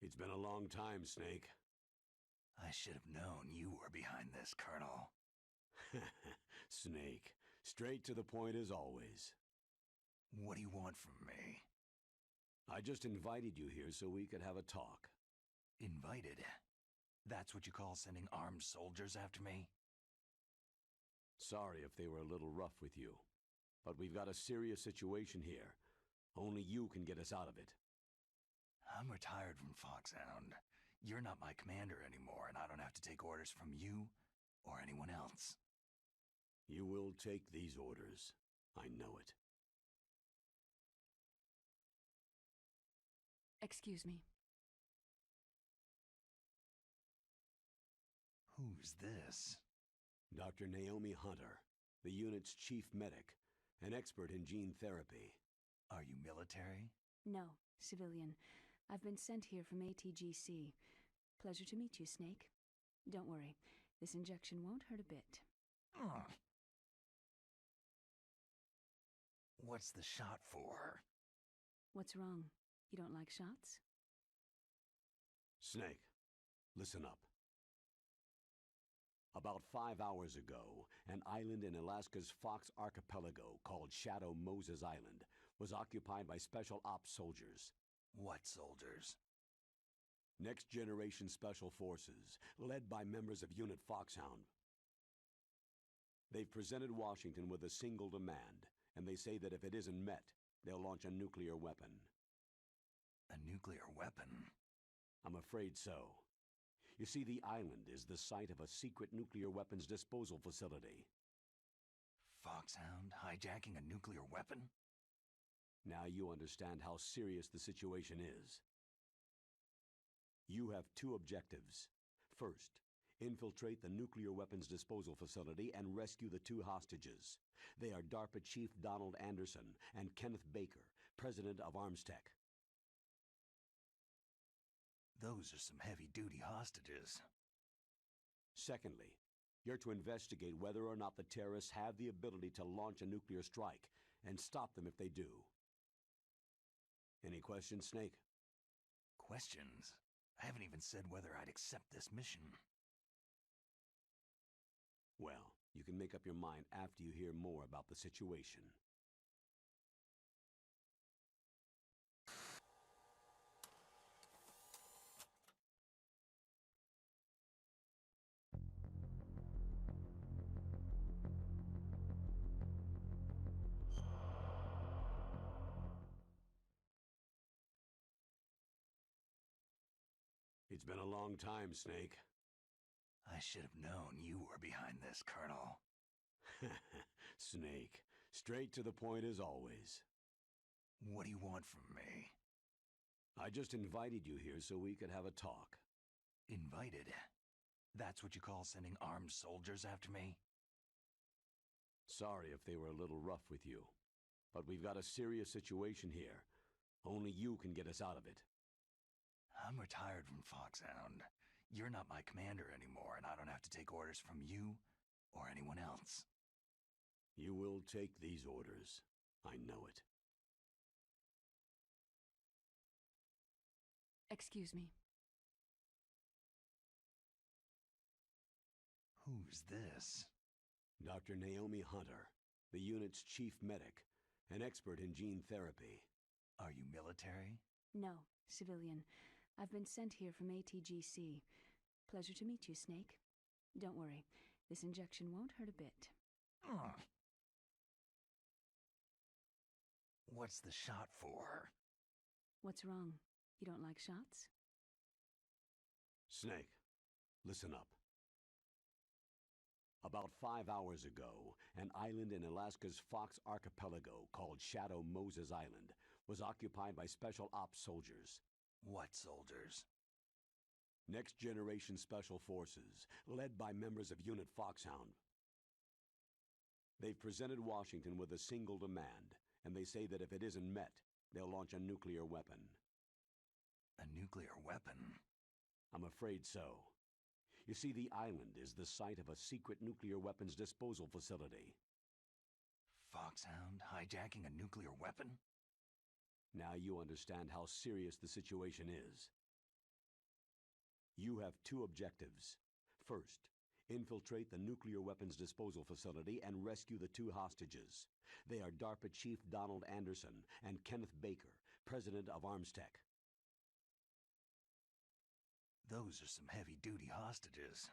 It's been a long time, Snake. I should have known you were behind this, Colonel. Snake, straight to the point as always. What do you want from me? I just invited you here so we could have a talk. Invited? That's what you call sending armed soldiers after me? Sorry if they were a little rough with you, but we've got a serious situation here. Only you can get us out of it. I'm retired from Foxhound. You're not my commander anymore, and I don't have to take orders from you or anyone else. You will take these orders. I know it. Excuse me. Who's this? Dr. Naomi Hunter, the unit's chief medic, an expert in gene therapy. Are you military? No, civilian. I've been sent here from ATGC. Pleasure to meet you, Snake. Don't worry, this injection won't hurt a bit. What's the shot for? What's wrong? You don't like shots? Snake, listen up. About 5 hours ago, an island in Alaska's Fox Archipelago called Shadow Moses Island was occupied by Special Ops soldiers. What soldiers? Next Generation Special Forces, led by members of Unit Foxhound. They've presented Washington with a single demand, and they say that if it isn't met, they'll launch a nuclear weapon. A nuclear weapon? I'm afraid so. You see, the island is the site of a secret nuclear weapons disposal facility. Foxhound hijacking a nuclear weapon? Now you understand how serious the situation is. You have two objectives. First, infiltrate the nuclear weapons disposal facility and rescue the two hostages. They are DARPA Chief Donald Anderson and Kenneth Baker, President of ArmsTech. Those are some heavy-duty hostages. Secondly, you're to investigate whether or not the terrorists have the ability to launch a nuclear strike and stop them if they do. Any questions, Snake? Questions? I haven't even said whether I'd accept this mission. Well, you can make up your mind after you hear more about the situation. It's been a long time, Snake. I should have known you were behind this, Colonel. Snake, straight to the point as always. What do you want from me? I just invited you here so we could have a talk. Invited? That's what you call sending armed soldiers after me? Sorry if they were a little rough with you, but we've got a serious situation here. Only you can get us out of it. I'm retired from Foxhound. You're not my commander anymore, and I don't have to take orders from you or anyone else. You will take these orders. I know it. Excuse me. Who's this? Dr. Naomi Hunter, the unit's chief medic, an expert in gene therapy. Are you military? No, civilian. I've been sent here from ATGC. Pleasure to meet you, Snake. Don't worry, this injection won't hurt a bit. What's the shot for? What's wrong? You don't like shots? Snake, listen up. About 5 hours ago, an island in Alaska's Fox Archipelago called Shadow Moses Island was occupied by Special Ops soldiers. What soldiers? Next Generation Special Forces, led by members of Unit Foxhound. They've presented Washington with a single demand, and they say that if it isn't met, they'll launch a nuclear weapon. A nuclear weapon? I'm afraid so. You see, the island is the site of a secret nuclear weapons disposal facility. Foxhound hijacking a nuclear weapon? Now you understand how serious the situation is. You have two objectives. First, infiltrate the nuclear weapons disposal facility and rescue the two hostages. They are DARPA Chief Donald Anderson and Kenneth Baker, president of Armstech. Those are some heavy-duty hostages.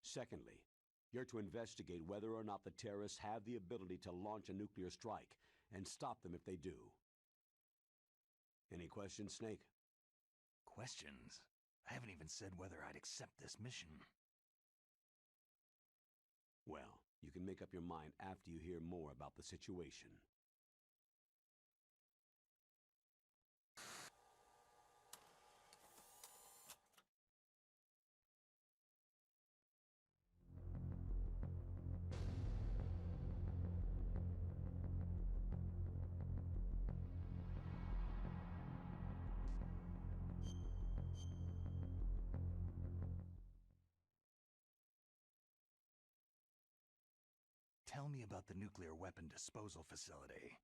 Secondly, you're to investigate whether or not the terrorists have the ability to launch a nuclear strike and stop them if they do. Any questions, Snake? Questions? I haven't even said whether I'd accept this mission. Well, you can make up your mind after you hear more about the situation. Tell me about the nuclear weapon disposal facility.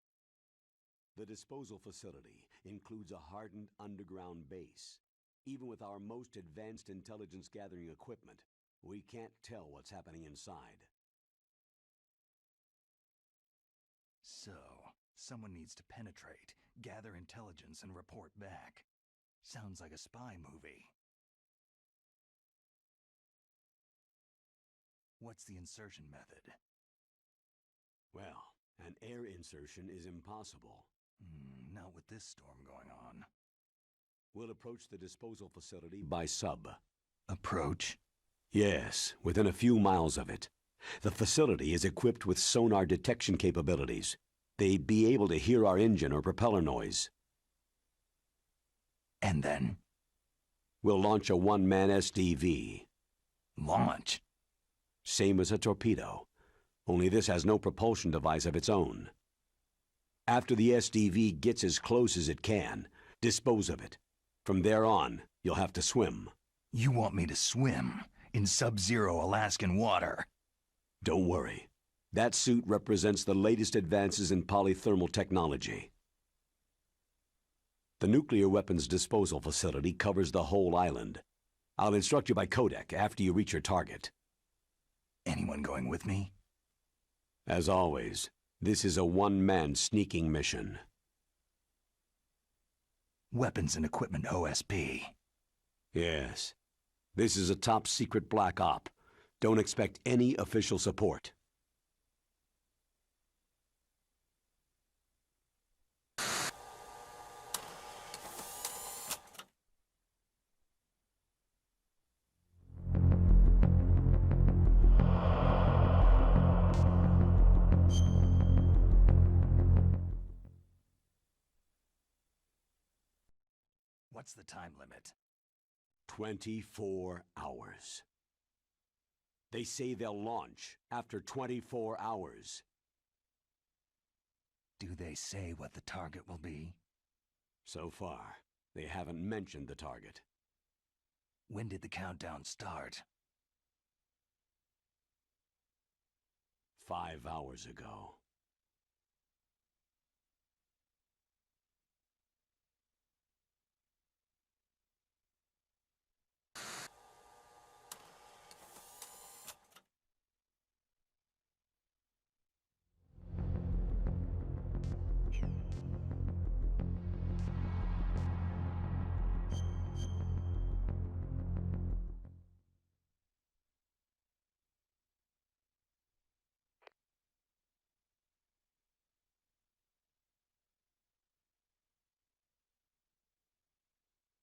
The disposal facility includes a hardened underground base. Even with our most advanced intelligence-gathering equipment, we can't tell what's happening inside. So, someone needs to penetrate, gather intelligence, and report back. Sounds like a spy movie. What's the insertion method? Well, an air insertion is impossible. Not with this storm going on. We'll approach the disposal facility by sub. Approach? Yes, within a few miles of it. The facility is equipped with sonar detection capabilities. They'd be able to hear our engine or propeller noise. And then? We'll launch a one-man SDV. Launch? Same as a torpedo. Only this has no propulsion device of its own. After the SDV gets as close as it can, dispose of it. From there on, you'll have to swim. You want me to swim in sub-zero Alaskan water? Don't worry. That suit represents the latest advances in polythermal technology. The nuclear weapons disposal facility covers the whole island. I'll instruct you by codec after you reach your target. Anyone going with me? As always, this is a one-man sneaking mission. Weapons and equipment OSP. Yes. This is a top-secret black op. Don't expect any official support. What's the time limit? 24 hours. They say they'll launch after 24 hours. Do they say what the target will be? So far, they haven't mentioned the target. When did the countdown start? 5 hours ago.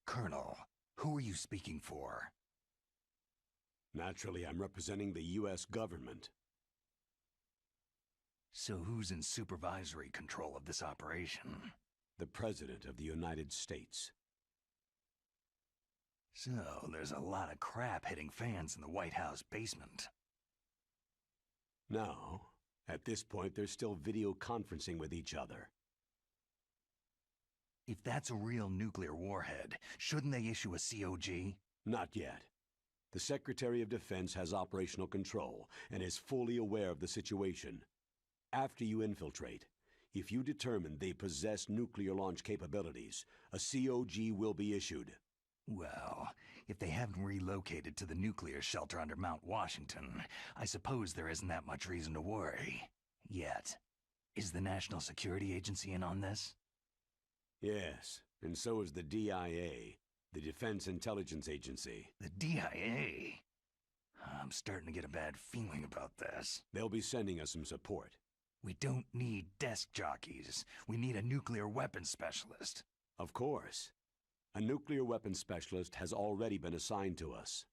Colonel, who are you speaking for? Naturally, I'm representing the U.S. government. So who's in supervisory control of this operation? The President of the United States. So, there's a lot of crap hitting fans in the White House basement. No. At this point, they're still video conferencing with each other. If that's a real nuclear warhead, shouldn't they issue a COG? Not yet. The Secretary of Defense has operational control and is fully aware of the situation. After you infiltrate, if you determine they possess nuclear launch capabilities, a COG will be issued. Well, if they haven't relocated to the nuclear shelter under Mount Washington, I suppose there isn't that much reason to worry. Yet. Is the National Security Agency in on this? Yes, and so is the DIA, the Defense Intelligence Agency. The DIA? I'm starting to get a bad feeling about this. They'll be sending us some support. We don't need desk jockeys. We need a nuclear weapons specialist. Of course. A nuclear weapons specialist has already been assigned to us.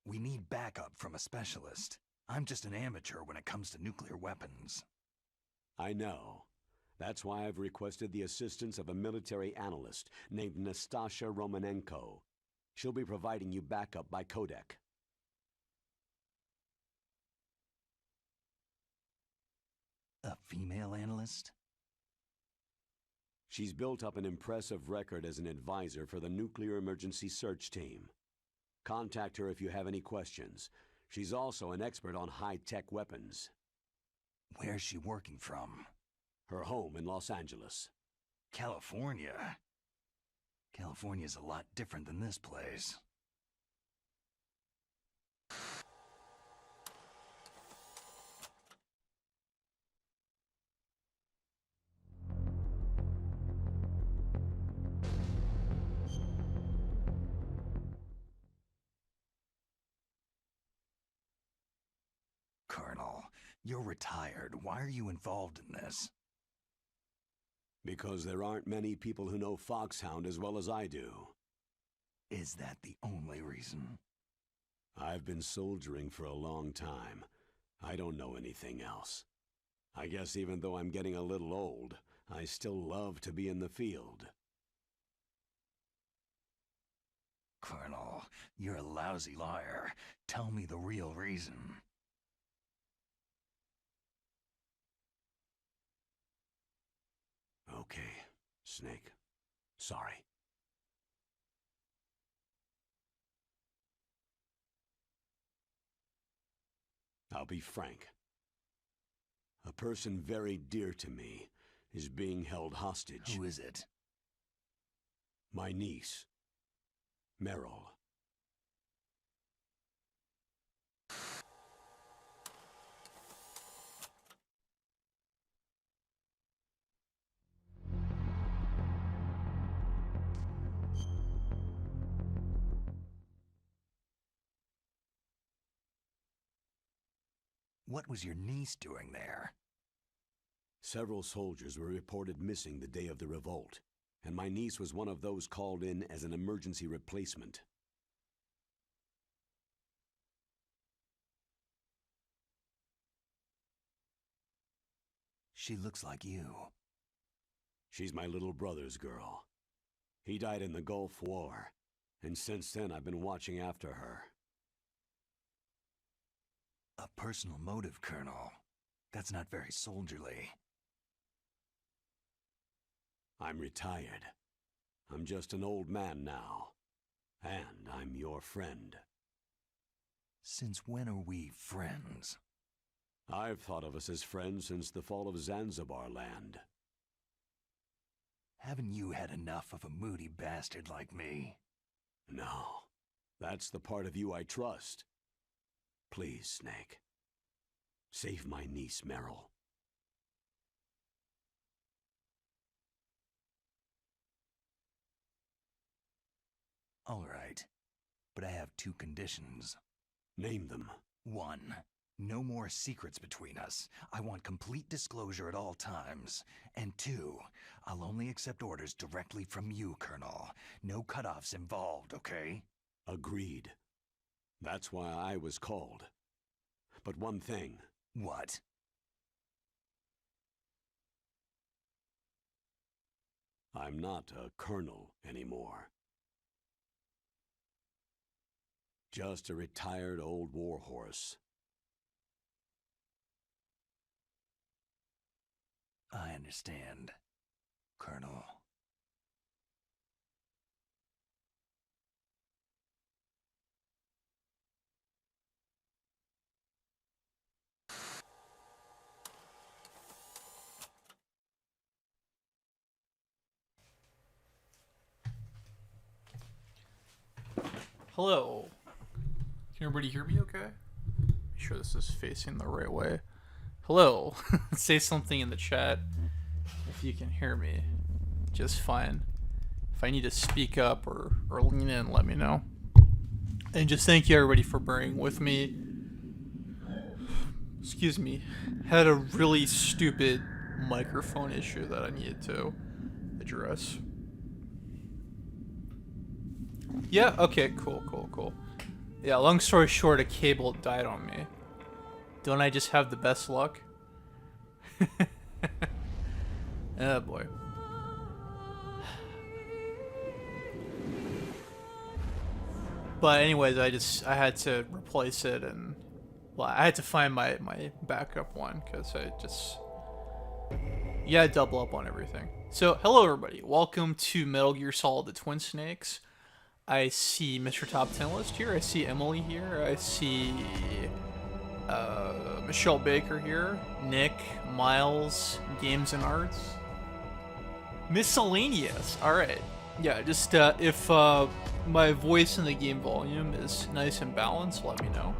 We need backup from a specialist. I'm just an amateur when it comes to nuclear weapons. I know. That's why I've requested the assistance of a military analyst named Nastasha Romanenko. She'll be providing you backup by codec. A female analyst? She's built up an impressive record as an advisor for the Nuclear Emergency Search Team. Contact her if you have any questions. She's also an expert on high-tech weapons. Where's she working from? Her home in Los Angeles. California? California's a lot different than this place. Colonel, you're retired. Why are you involved in this? Because there aren't many people who know Foxhound as well as I do. Is that the only reason? I've been soldiering for a long time. I don't know anything else. I guess even though I'm getting a little old, I still love to be in the field. Colonel, you're a lousy liar. Tell me the real reason. Okay, Snake. Sorry. I'll be frank. A person very dear to me is being held hostage. Who is it? My niece, Meryl. What was your niece doing there? Several soldiers were reported missing the day of the revolt, and my niece was one of those called in as an emergency replacement. She looks like you. She's my little brother's girl. He died in the Gulf War, and since then I've been watching after her. A personal motive, Colonel. That's not very soldierly. I'm retired. I'm just an old man now. And I'm your friend. Since when are we friends? I've thought of us as friends since the fall of Zanzibar land. Haven't you had enough of a moody bastard like me? No. That's the part of you I trust. Please, Snake. Save my niece, Meryl. All right. But I have two conditions. Name them. 1. No more secrets between us. I want complete disclosure at all times. And 2. I'll only accept orders directly from you, Colonel. No cutoffs involved, okay? Agreed. That's why I was called. But one thing. What? I'm not a colonel anymore. Just a retired old warhorse. I understand, Colonel. Hello. Can everybody hear me okay? Make sure this is facing the right way. Hello. Say something in the chat if you can hear me. Just fine. If I need to speak up or lean in, let me know. And just thank you everybody for bearing with me. Excuse me. Had a really stupid microphone issue that I needed to address. Yeah, okay, cool. Yeah, long story short, a cable died on me. Don't I just have the best luck? Oh boy. But anyways, I had to replace it, and well, I had to find my backup one, because you gotta double up on everything. So, hello everybody, welcome to Metal Gear Solid: The Twin Snakes. I see Mr. Top 10 List here, I see Emily here, I see Michelle Baker here, Nick, Miles, Games and Arts. Miscellaneous, alright. Yeah, just if my voice and the game volume is nice and balanced, let me know.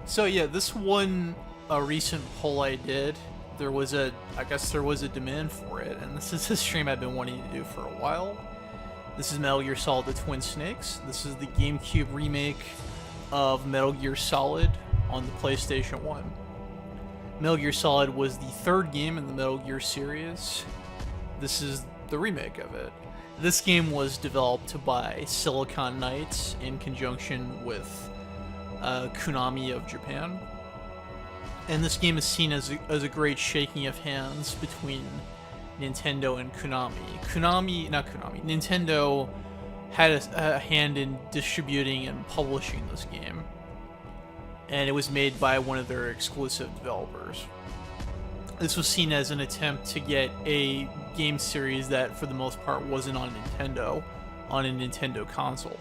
So yeah, this one, a recent poll I did, I guess there was a demand for it, and this is a stream I've been wanting to do for a while. This is Metal Gear Solid: The Twin Snakes. This is the GameCube remake of Metal Gear Solid on the PlayStation 1. Metal Gear Solid was the third game in the Metal Gear series. This is the remake of it. This game was developed by Silicon Knights in conjunction with Konami of Japan. And this game is seen as a great shaking of hands between Nintendo and Konami. Nintendo had a hand in distributing and publishing this game, and it was made by one of their exclusive developers. This was seen as an attempt to get a game series that, for the most part, wasn't on Nintendo, on a Nintendo console.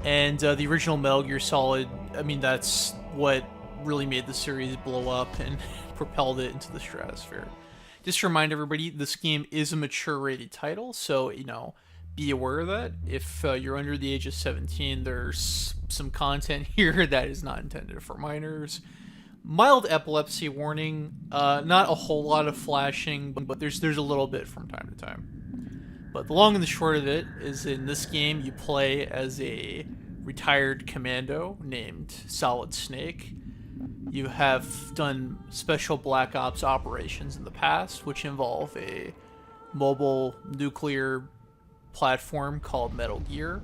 And the original Metal Gear Solid, I mean, that's what really made the series blow up and propelled it into the stratosphere. Just to remind everybody, this game is a mature rated title, so, be aware of that. If you're under the age of 17, there's some content here that is not intended for minors. Mild epilepsy warning, not a whole lot of flashing, but there's a little bit from time to time. But the long and the short of it is, in this game, you play as a retired commando named Solid Snake. You have done special Black Ops operations in the past, which involve a mobile nuclear platform called Metal Gear.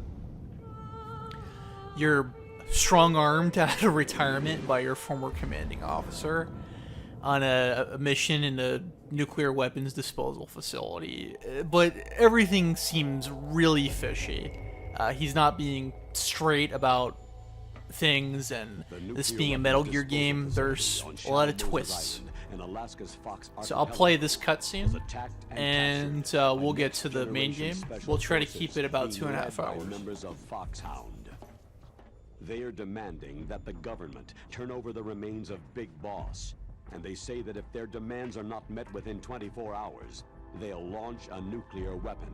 You're strong-armed out of retirement by your former commanding officer on a mission in a nuclear weapons disposal facility. But everything seems really fishy. He's not being straight about things, and this being a Metal Gear game, there's a lot of twists. So I'll play this cutscene, and we'll get to the main game. We'll try to keep it about 2.5 hours. They are demanding that the government turn over the remains of Big Boss, and they say that if their demands are not met within 24 hours, they'll launch a nuclear weapon.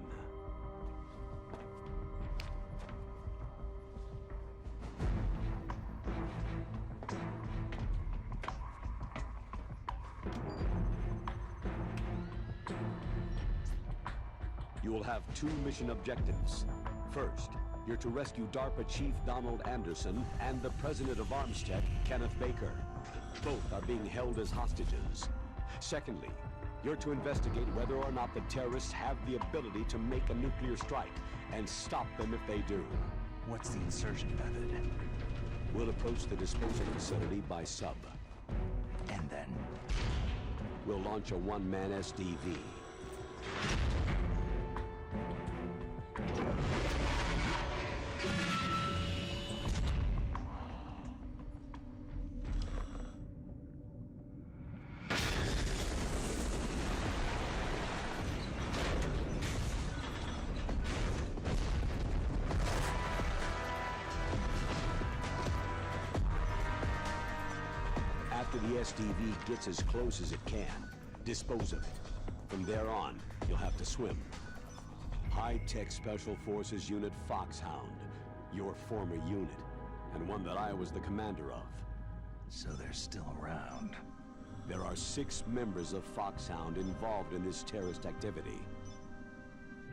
You will have two mission objectives. First, you're to rescue DARPA Chief Donald Anderson and the President of Armstech, Kenneth Baker. Both are being held as hostages. Secondly, you're to investigate whether or not the terrorists have the ability to make a nuclear strike, and stop them if they do. What's the insertion method? We'll approach the disposal facility by sub. And then? We'll launch a one-man SDV. SDV gets as close as it can, dispose of it. From there on, you'll have to swim. High-tech Special Forces Unit Foxhound, your former unit, and one that I was the commander of. So they're still around. There are 6 members of Foxhound involved in this terrorist activity.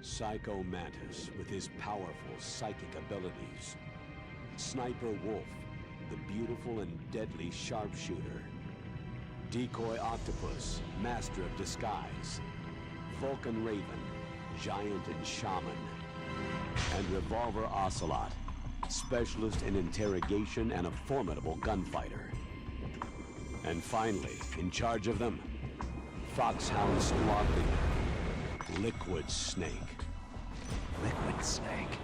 Psycho Mantis, with his powerful psychic abilities. Sniper Wolf, the beautiful and deadly sharpshooter. Decoy Octopus, master of disguise. Vulcan Raven, giant and shaman. And Revolver Ocelot, specialist in interrogation and a formidable gunfighter. And finally, in charge of them, Foxhound squad leader, Liquid Snake. Liquid Snake.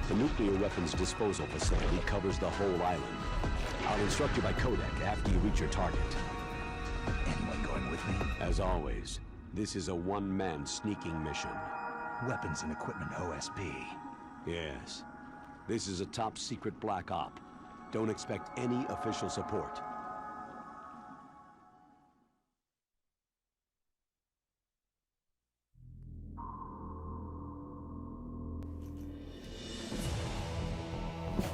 The nuclear weapons disposal facility covers the whole island. I'll instruct you by codec after you reach your target. Anyone going with me? As always, this is a one-man sneaking mission. Weapons and equipment OSP. Yes. This is a top-secret black op. Don't expect any official support.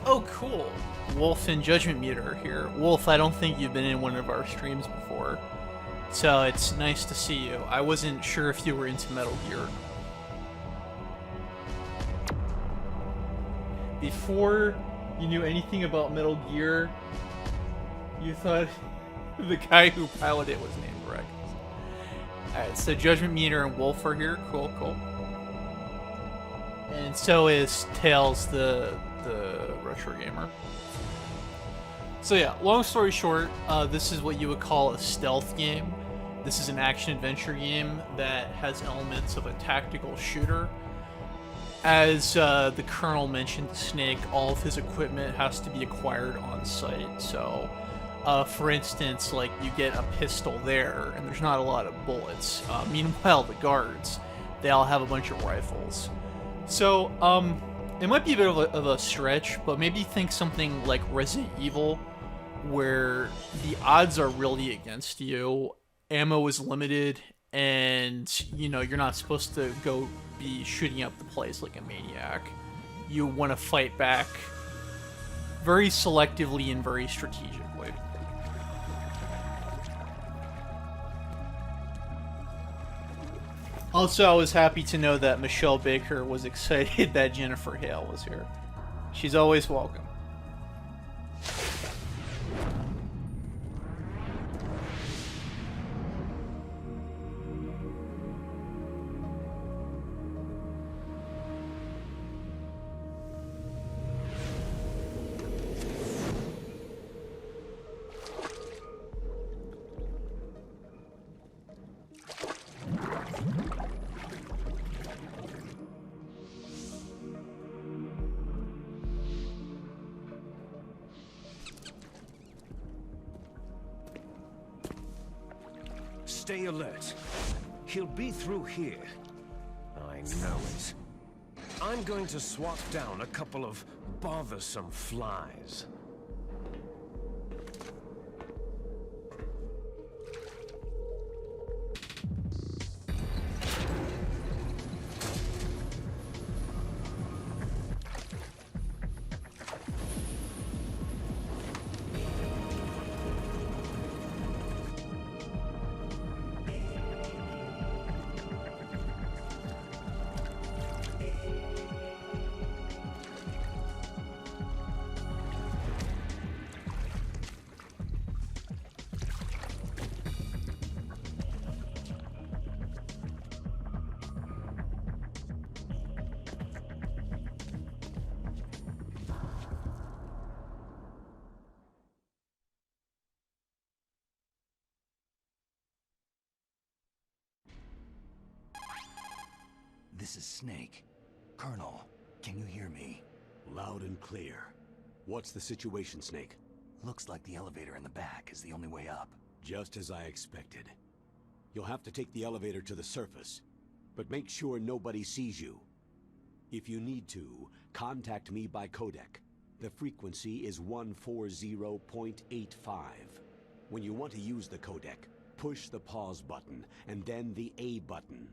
Oh, cool. Wolf and Judgment Meter are here. Wolf, I don't think you've been in one of our streams before, so it's nice to see you. I wasn't sure if you were into Metal Gear. Before you knew anything about Metal Gear, you thought the guy who piloted it was named Rex. Alright, so Judgment Meter and Wolf are here. Cool, cool. And so is Tails, the retro gamer. So yeah, long story short, this is what you would call a stealth game. This is an action-adventure game that has elements of a tactical shooter. As the Colonel mentioned to Snake, all of his equipment has to be acquired on site. So, for instance, like you get a pistol there, and there's not a lot of bullets. Meanwhile, the guards, they all have a bunch of rifles. So, it might be a bit of a stretch, but maybe think something like Resident Evil, where the odds are really against you, ammo is limited, and, you know, you're not supposed to go be shooting up the place like a maniac. You want to fight back very selectively and very strategically. Also, I was happy to know that Michelle Baker was excited that Jennifer Hale was here. She's always welcome. Stay alert. He'll be through here. I know it. I'm going to swat down a couple of bothersome flies. This is Snake. Colonel, can you hear me? Loud and clear. What's the situation, Snake? Looks like the elevator in the back is the only way up. Just as I expected. You'll have to take the elevator to the surface, but make sure nobody sees you. If you need to, contact me by codec. The frequency is 140.85. When you want to use the codec, push the pause button and then the A button.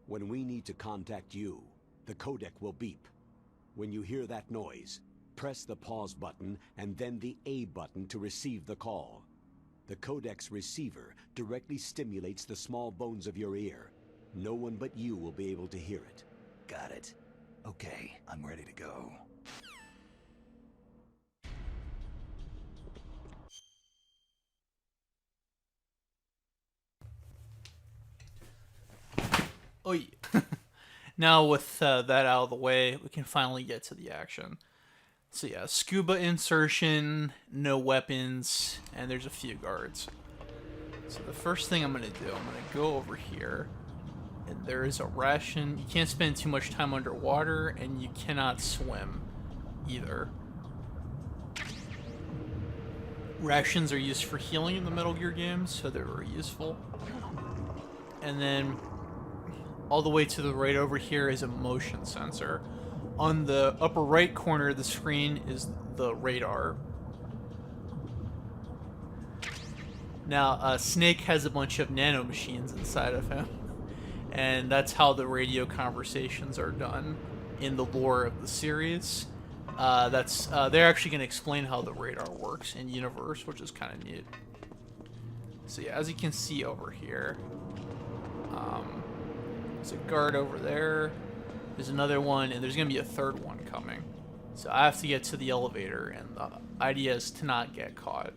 When we need to contact you, the codec will beep. When you hear that noise, press the pause button and then the A button to receive the call. The codec's receiver directly stimulates the small bones of your ear. No one but you will be able to hear it. Got it. Okay, I'm ready to go. Oh yeah. Now with that out of the way, we can finally get to the action. So yeah, scuba insertion, no weapons, and there's a few guards. So the first thing I'm going to do, I'm going to go over here, and there is a ration. You can't spend too much time underwater, and you cannot swim either. Rations are used for healing in the Metal Gear games, so they're very useful. And then all the way to the right over here is a motion sensor. On the upper right corner of the screen is the radar. Now, Snake has a bunch of nanomachines inside of him, and that's how the radio conversations are done in the lore of the series. They're actually going to explain how the radar works in universe, which is kind of neat. So yeah, as you can see over here, there's a guard over there. There's another one, and there's going to be a third one coming. So I have to get to the elevator, and the idea is to not get caught.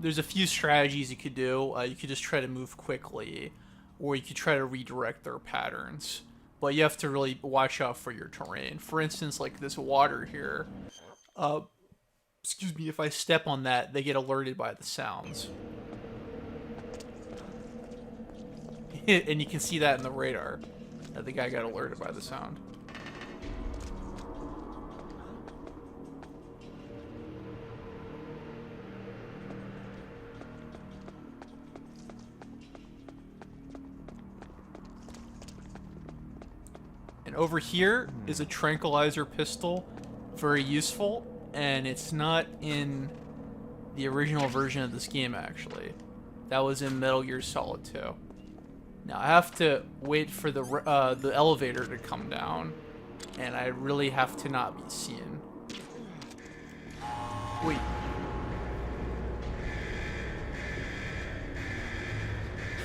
There's a few strategies you could do. You could just try to move quickly, or you could try to redirect their patterns. But you have to really watch out for your terrain. For instance, like this water here. Excuse me, if I step on that, they get alerted by the sounds. And you can see that in the radar. The guy got alerted by the sound. And over here is a tranquilizer pistol. Very useful. And it's not in the original version of this game, actually. That was in Metal Gear Solid 2. Now I have to wait for the elevator to come down, and I really have to not be seen. Wait.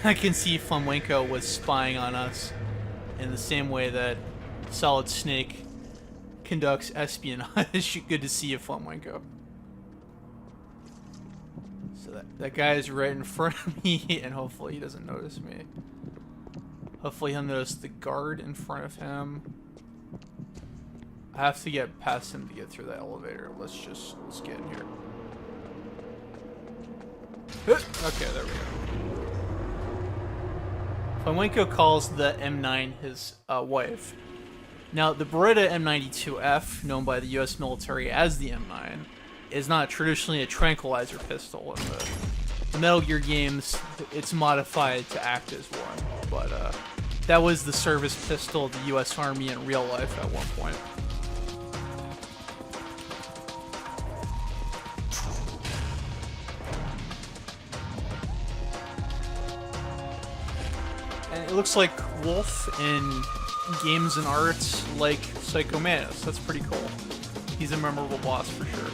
I can see Flamenco was spying on us in the same way that Solid Snake conducts espionage. Good to see you, Flamenco. So that guy is right in front of me, and hopefully he doesn't notice me. Hopefully he'll notice the guard in front of him. I have to get past him to get through the elevator. Let's get in here. Okay, there we go. Flamenco calls the M9 his wife. Now, the Beretta M92F, known by the US military as the M9, is not traditionally a tranquilizer pistol. In the Metal Gear games, it's modified to act as one. But that was the service pistol of the US Army in real life at one point. And it looks like Wolf in games and arts like Psycho Mantis. That's pretty cool. He's a memorable boss for sure.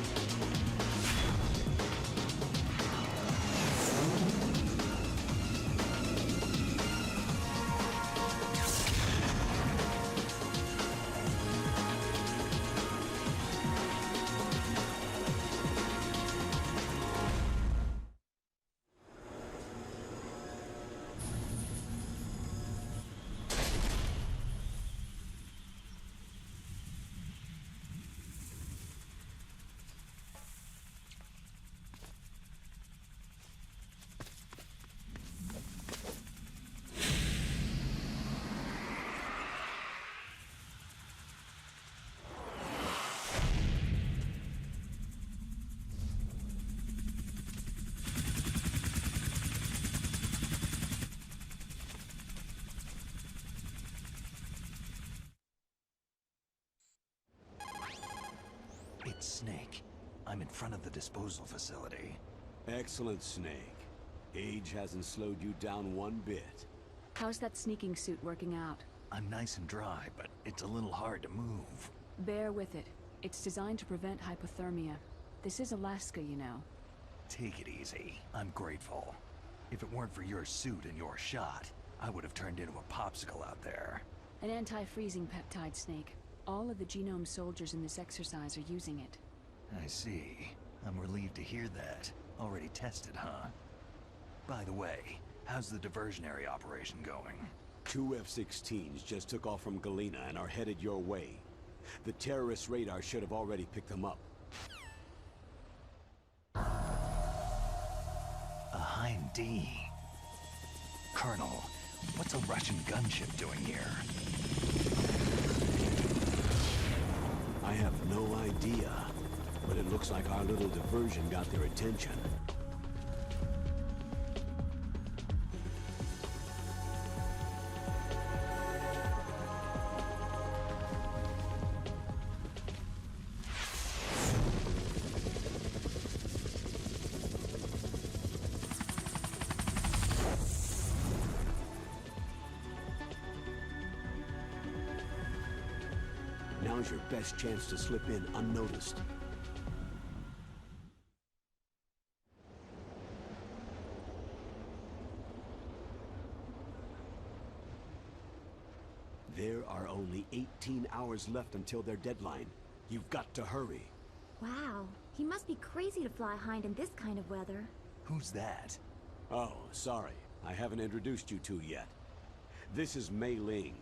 Snake. I'm in front of the disposal facility. Excellent, Snake. Age hasn't slowed you down one bit. How's that sneaking suit working out? I'm nice and dry, but it's a little hard to move. Bear with it. It's designed to prevent hypothermia. This is Alaska, you know. Take it easy. I'm grateful. If it weren't for your suit and your shot, I would have turned into a popsicle out there. An anti-freezing peptide, Snake. All of the genome soldiers in this exercise are using it. I see. I'm relieved to hear that. Already tested, huh? By the way, how's the diversionary operation going? 2 F-16s just took off from Galena and are headed your way. The terrorist radar should have already picked them up. A Hind D. Colonel, what's a Russian gunship doing here? I have no idea, but it looks like our little diversion got their attention. Now's your best chance to slip in unnoticed. There are only 18 hours left until their deadline. You've got to hurry. Wow, he must be crazy to fly Hind in this kind of weather. Who's that? Oh, sorry. I haven't introduced you two yet. This is Mei Ling.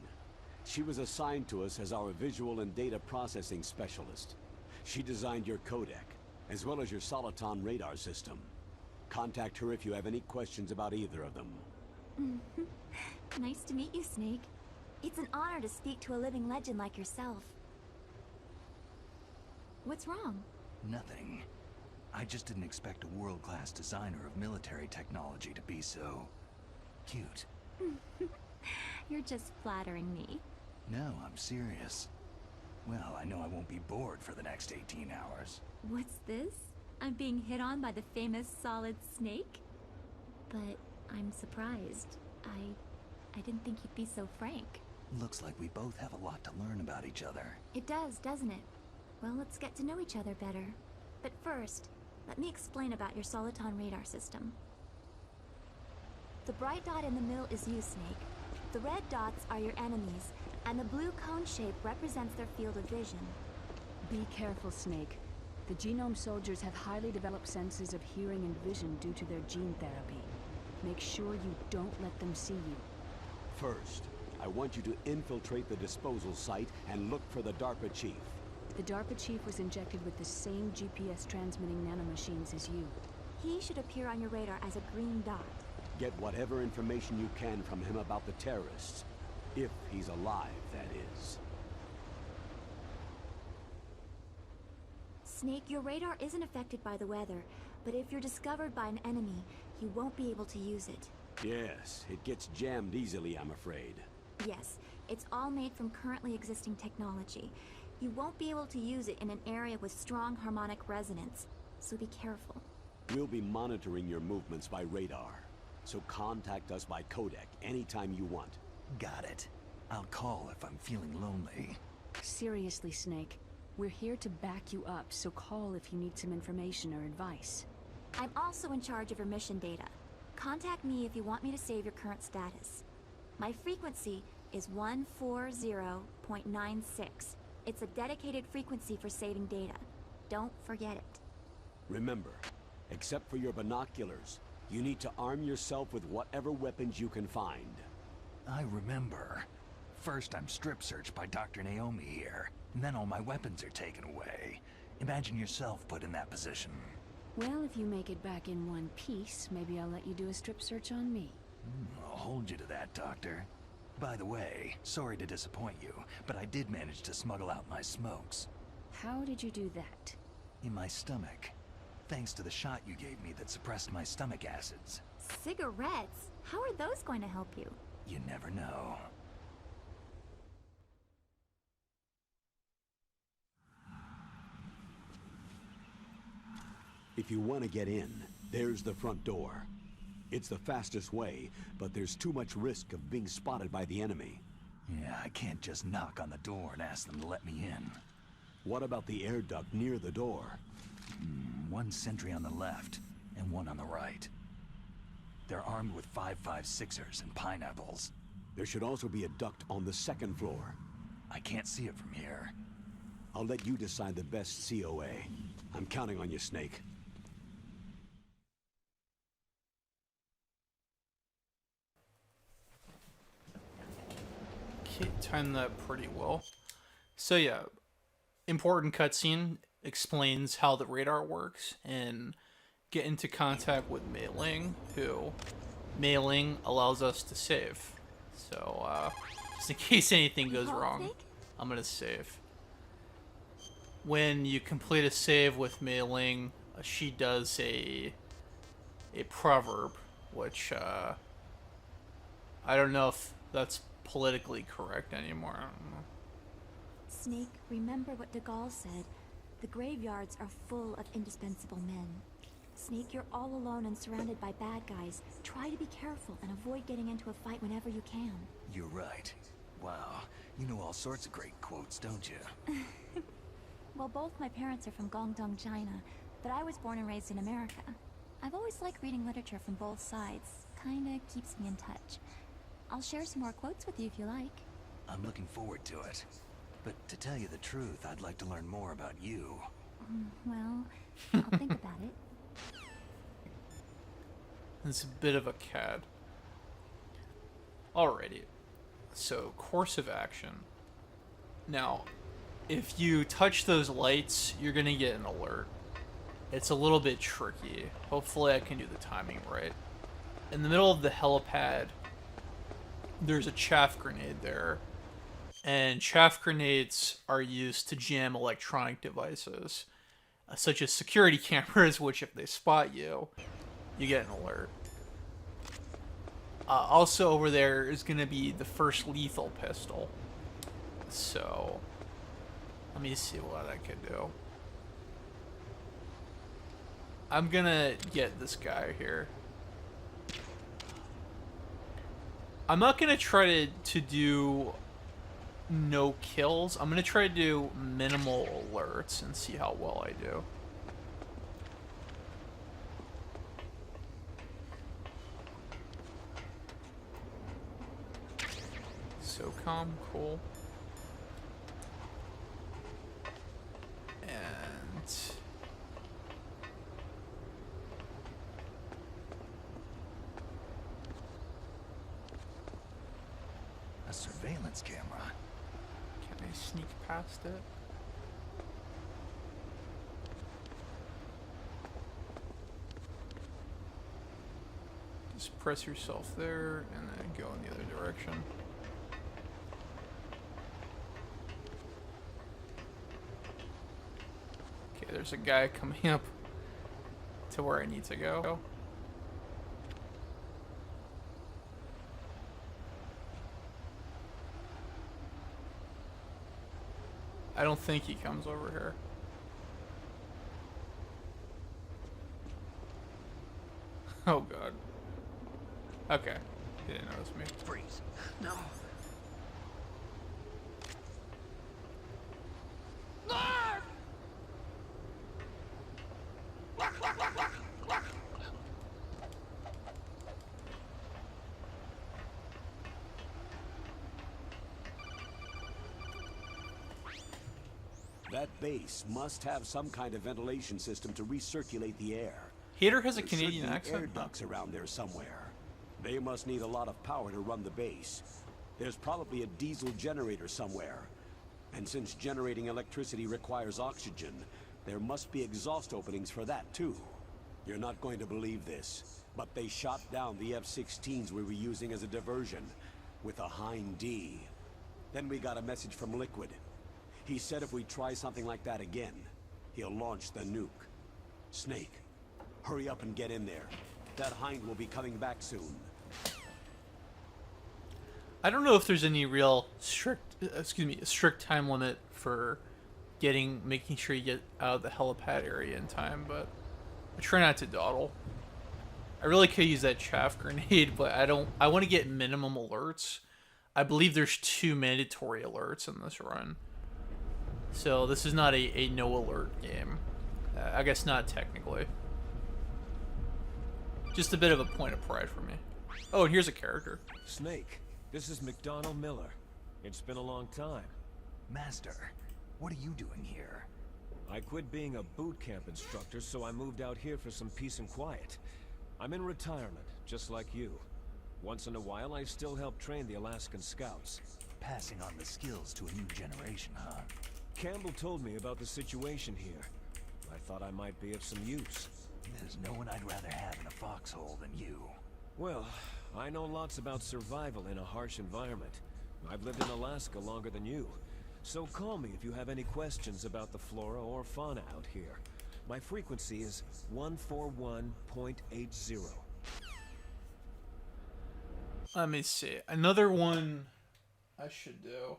She was assigned to us as our visual and data processing specialist. She designed your codec, as well as your Soliton radar system. Contact her if you have any questions about either of them. Nice to meet you, Snake. It's an honor to speak to a living legend like yourself. What's wrong? Nothing. I just didn't expect a world-class designer of military technology to be so... cute. You're just flattering me. No, I'm serious. Well, I know I won't be bored for the next 18 hours. What's this? I'm being hit on by the famous Solid Snake? But I'm surprised. I didn't think you'd be so frank. Looks like we both have a lot to learn about each other. It does, doesn't it? Well, let's get to know each other better. But first, let me explain about your Soliton radar system. The bright dot in the middle is you, Snake. The red dots are your enemies, and the blue cone shape represents their field of vision. Be careful, Snake. The genome soldiers have highly developed senses of hearing and vision due to their gene therapy. Make sure you don't let them see you. First, I want you to infiltrate the disposal site and look for the DARPA chief. The DARPA chief was injected with the same GPS transmitting nanomachines as you. He should appear on your radar as a green dot. Get whatever information you can from him about the terrorists. If he's alive, that is. Snake, your radar isn't affected by the weather, but if you're discovered by an enemy, you won't be able to use it. Yes, it gets jammed easily, I'm afraid. Yes, it's all made from currently existing technology. You won't be able to use it in an area with strong harmonic resonance, so be careful. We'll be monitoring your movements by radar, so contact us by codec anytime you want. Got it. I'll call if I'm feeling lonely. Seriously, Snake. We're here to back you up, so call if you need some information or advice. I'm also in charge of your mission data. Contact me if you want me to save your current status. My frequency is 140.96. It's a dedicated frequency for saving data. Don't forget it. Remember, except for your binoculars, you need to arm yourself with whatever weapons you can find. I remember. First I'm strip searched by Dr. Naomi here, and then all my weapons are taken away. Imagine yourself put in that position. Well, if you make it back in one piece, maybe I'll let you do a strip search on me. I'll hold you to that, Doctor. By the way, sorry to disappoint you, but I did manage to smuggle out my smokes. How did you do that? In my stomach. Thanks to the shot you gave me that suppressed my stomach acids. Cigarettes? How are those going to help you? You never know. If you want to get in, there's the front door. It's the fastest way, but there's too much risk of being spotted by the enemy. Yeah, I can't just knock on the door and ask them to let me in. What about the air duct near the door? One sentry on the left, and one on the right. They're armed with 5.56ers and pineapples. There should also be a duct on the second floor. I can't see it from here. I'll let you decide the best COA. I'm counting on you, Snake. Okay, timed that pretty well. So yeah, important cutscene explains how the radar works and get into contact with Mei Ling, who Mei Ling allows us to save. So just in case anything goes wrong, I'm gonna save. When you complete a save with Mei Ling, she does a proverb, which I don't know if that's politically correct anymore. I don't know. Snake, remember what de Gaulle said. The graveyards are full of indispensable men. Snake, you're all alone and surrounded by bad guys. Try to be careful and avoid getting into a fight whenever you can. You're right. Wow, you know all sorts of great quotes, don't you? Well, both my parents are from Guangdong, China, but I was born and raised in America. I've always liked reading literature from both sides. Kinda keeps me in touch. I'll share some more quotes with you if you like. I'm looking forward to it. But to tell you the truth, I'd like to learn more about you. Well, I'll think about it. It's a bit of a cad. Alrighty. So, course of action. Now, if you touch those lights, you're gonna get an alert. It's a little bit tricky. Hopefully I can do the timing right. In the middle of the helipad, there's a chaff grenade there. And chaff grenades are used to jam electronic devices, such as security cameras, which if they spot you, you get an alert. Also over there is going to be the first lethal pistol. So, let me see what I could do. I'm going to get this guy here. I'm not going to try to do no kills. I'm going to try to do minimal alerts and see how well I do. SOCOM, cool. And A surveillance camera. can I sneak past it? Just press yourself there and then go in the other direction. Okay, there's a guy coming up to where I need to go. I don't think he comes over here. Oh god. Okay. He didn't notice me. Freeze. No. That base must have some kind of ventilation system to recirculate the air. Hater has a There Canadian should be accent. air ducts around there somewhere. They must need a lot of power to run the base. There's probably a diesel generator somewhere. And since generating electricity requires oxygen, there must be exhaust openings for that too. You're not going to believe this, but they shot down the F-16s we were using as a diversion with a Hind D. Then we got a message from Liquid. He said if we try something like that again, he'll launch the nuke. Snake, hurry up and get in there. That Hind will be coming back soon. I don't know if there's any real strict time limit for making sure you get out of the helipad area in time, but I try not to dawdle. I really could use that chaff grenade, but I don't. I want to get minimum alerts. I believe there's 2 mandatory alerts in this run. So this is not a no alert game. I guess not technically. Just a bit of a point of pride for me. Oh, and here's a character. Snake, this is Mcdonald Miller. It's been a long time. Master, what are you doing here? I quit being a boot camp instructor, so I moved out here for some peace and quiet. I'm in retirement, just like you. Once in a while, I still help train the Alaskan Scouts. Passing on the skills to a new generation, huh? Campbell told me about the situation here. I thought I might be of some use. There's no one I'd rather have in a foxhole than you. Well, I know lots about survival in a harsh environment. I've lived in Alaska longer than you. So call me if you have any questions about the flora or fauna out here. My frequency is 141.80. Let me see. Another one I should do.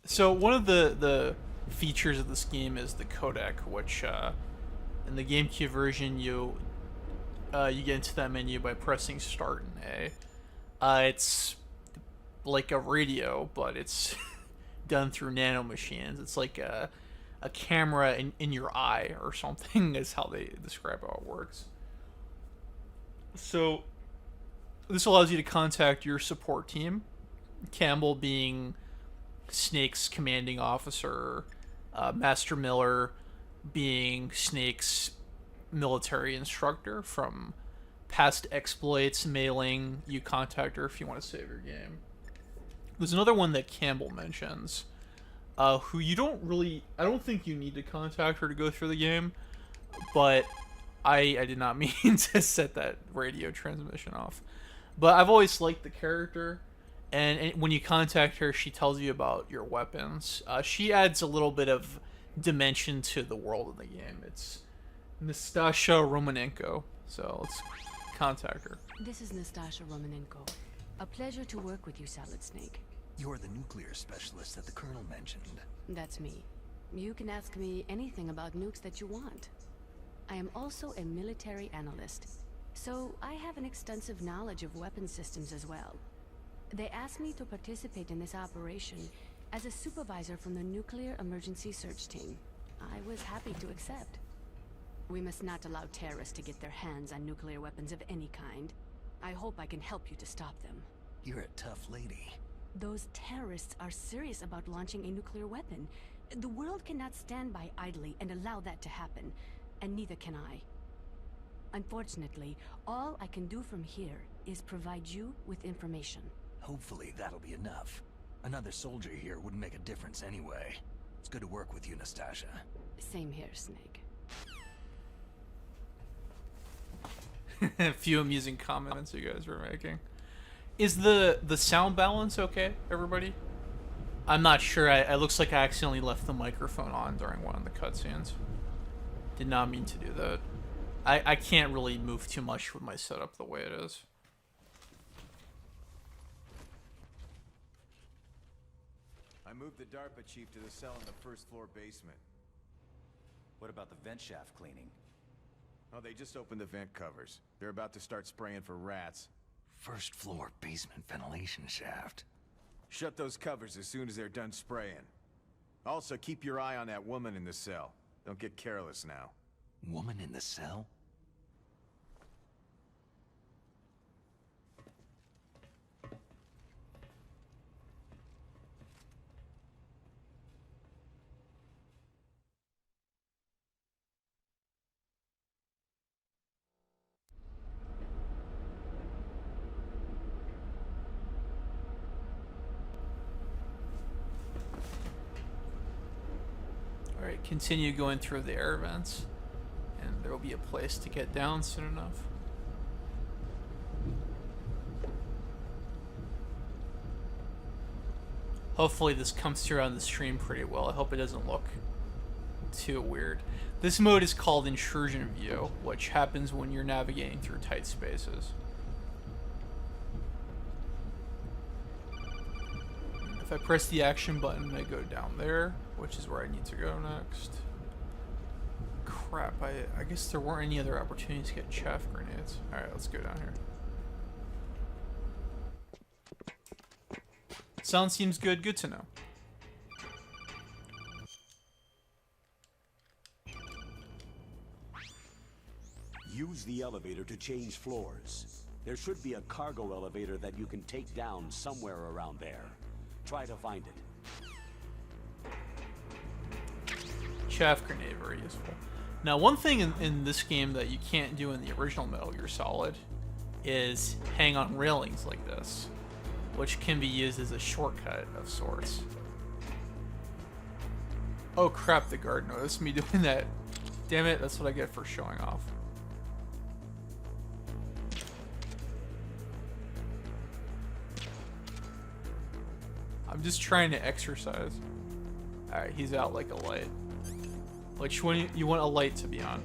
So one of the features of this game is the codec, which in the GameCube version you get into that menu by pressing Start and A. It's like a radio, but it's done through nanomachines. It's like a camera in your eye or something is how they describe how it works. So this allows you to contact your support team, Campbell being Snake's commanding officer, Master Miller being Snake's military instructor. From past exploits, mailing, you contact her if you want to save your game. There's another one that Campbell mentions, who you don't really... I don't think you need to contact her to go through the game, but I did not mean to set that radio transmission off. But I've always liked the character, and when you contact her, she tells you about your weapons. She adds a little bit of dimension to the world of the game. It's Nastasha Romanenko, so let's contact her. This is Nastasha Romanenko. A pleasure to work with you, Salad Snake. You're the nuclear specialist that the Colonel mentioned. That's me. You can ask me anything about nukes that you want. I am also a military analyst, so I have an extensive knowledge of weapon systems as well. They asked me to participate in this operation as a supervisor from the Nuclear Emergency Search Team. I was happy to accept. We must not allow terrorists to get their hands on nuclear weapons of any kind. I hope I can help you to stop them. You're a tough lady. Those terrorists are serious about launching a nuclear weapon. The world cannot stand by idly and allow that to happen, and neither can I. Unfortunately, all I can do from here is provide you with information. Hopefully that'll be enough. Another soldier here wouldn't make a difference anyway. It's good to work with you, Nastasha. Same here, Snake. A few amusing comments you guys were making. Is the sound balance okay, everybody? I'm not sure. It looks like I accidentally left the microphone on during one of the cutscenes. Did not mean to do that. I can't really move too much with my setup the way it is. I moved the DARPA chief to the cell in the first floor basement. What about the vent shaft cleaning? Oh, they just opened the vent covers. They're about to start spraying for rats. First floor basement ventilation shaft. Shut those covers as soon as they're done spraying. Also, keep your eye on that woman in the cell. Don't get careless now. Woman in the cell? Alright, continue going through the air vents, and there will be a place to get down soon enough. Hopefully this comes through on the stream pretty well. I hope it doesn't look too weird. This mode is called Intrusion View, which happens when you're navigating through tight spaces. If I press the action button, I go down there. which is where I need to go next. Crap, I guess there weren't any other opportunities to get chaff grenades. Alright, let's go down here. Sound seems good. Good to know. Use the elevator to change floors. There should be a cargo elevator that you can take down somewhere around there. Try to find it. Chaff grenade, very useful. Now, one thing in this game that you can't do in the original Metal Gear Solid is hang on railings like this, which can be used as a shortcut of sorts. Oh crap, the guard noticed me doing that. Damn it, that's what I get for showing off. I'm just trying to exercise. Alright, he's out like a light. Which one you want a light to be on?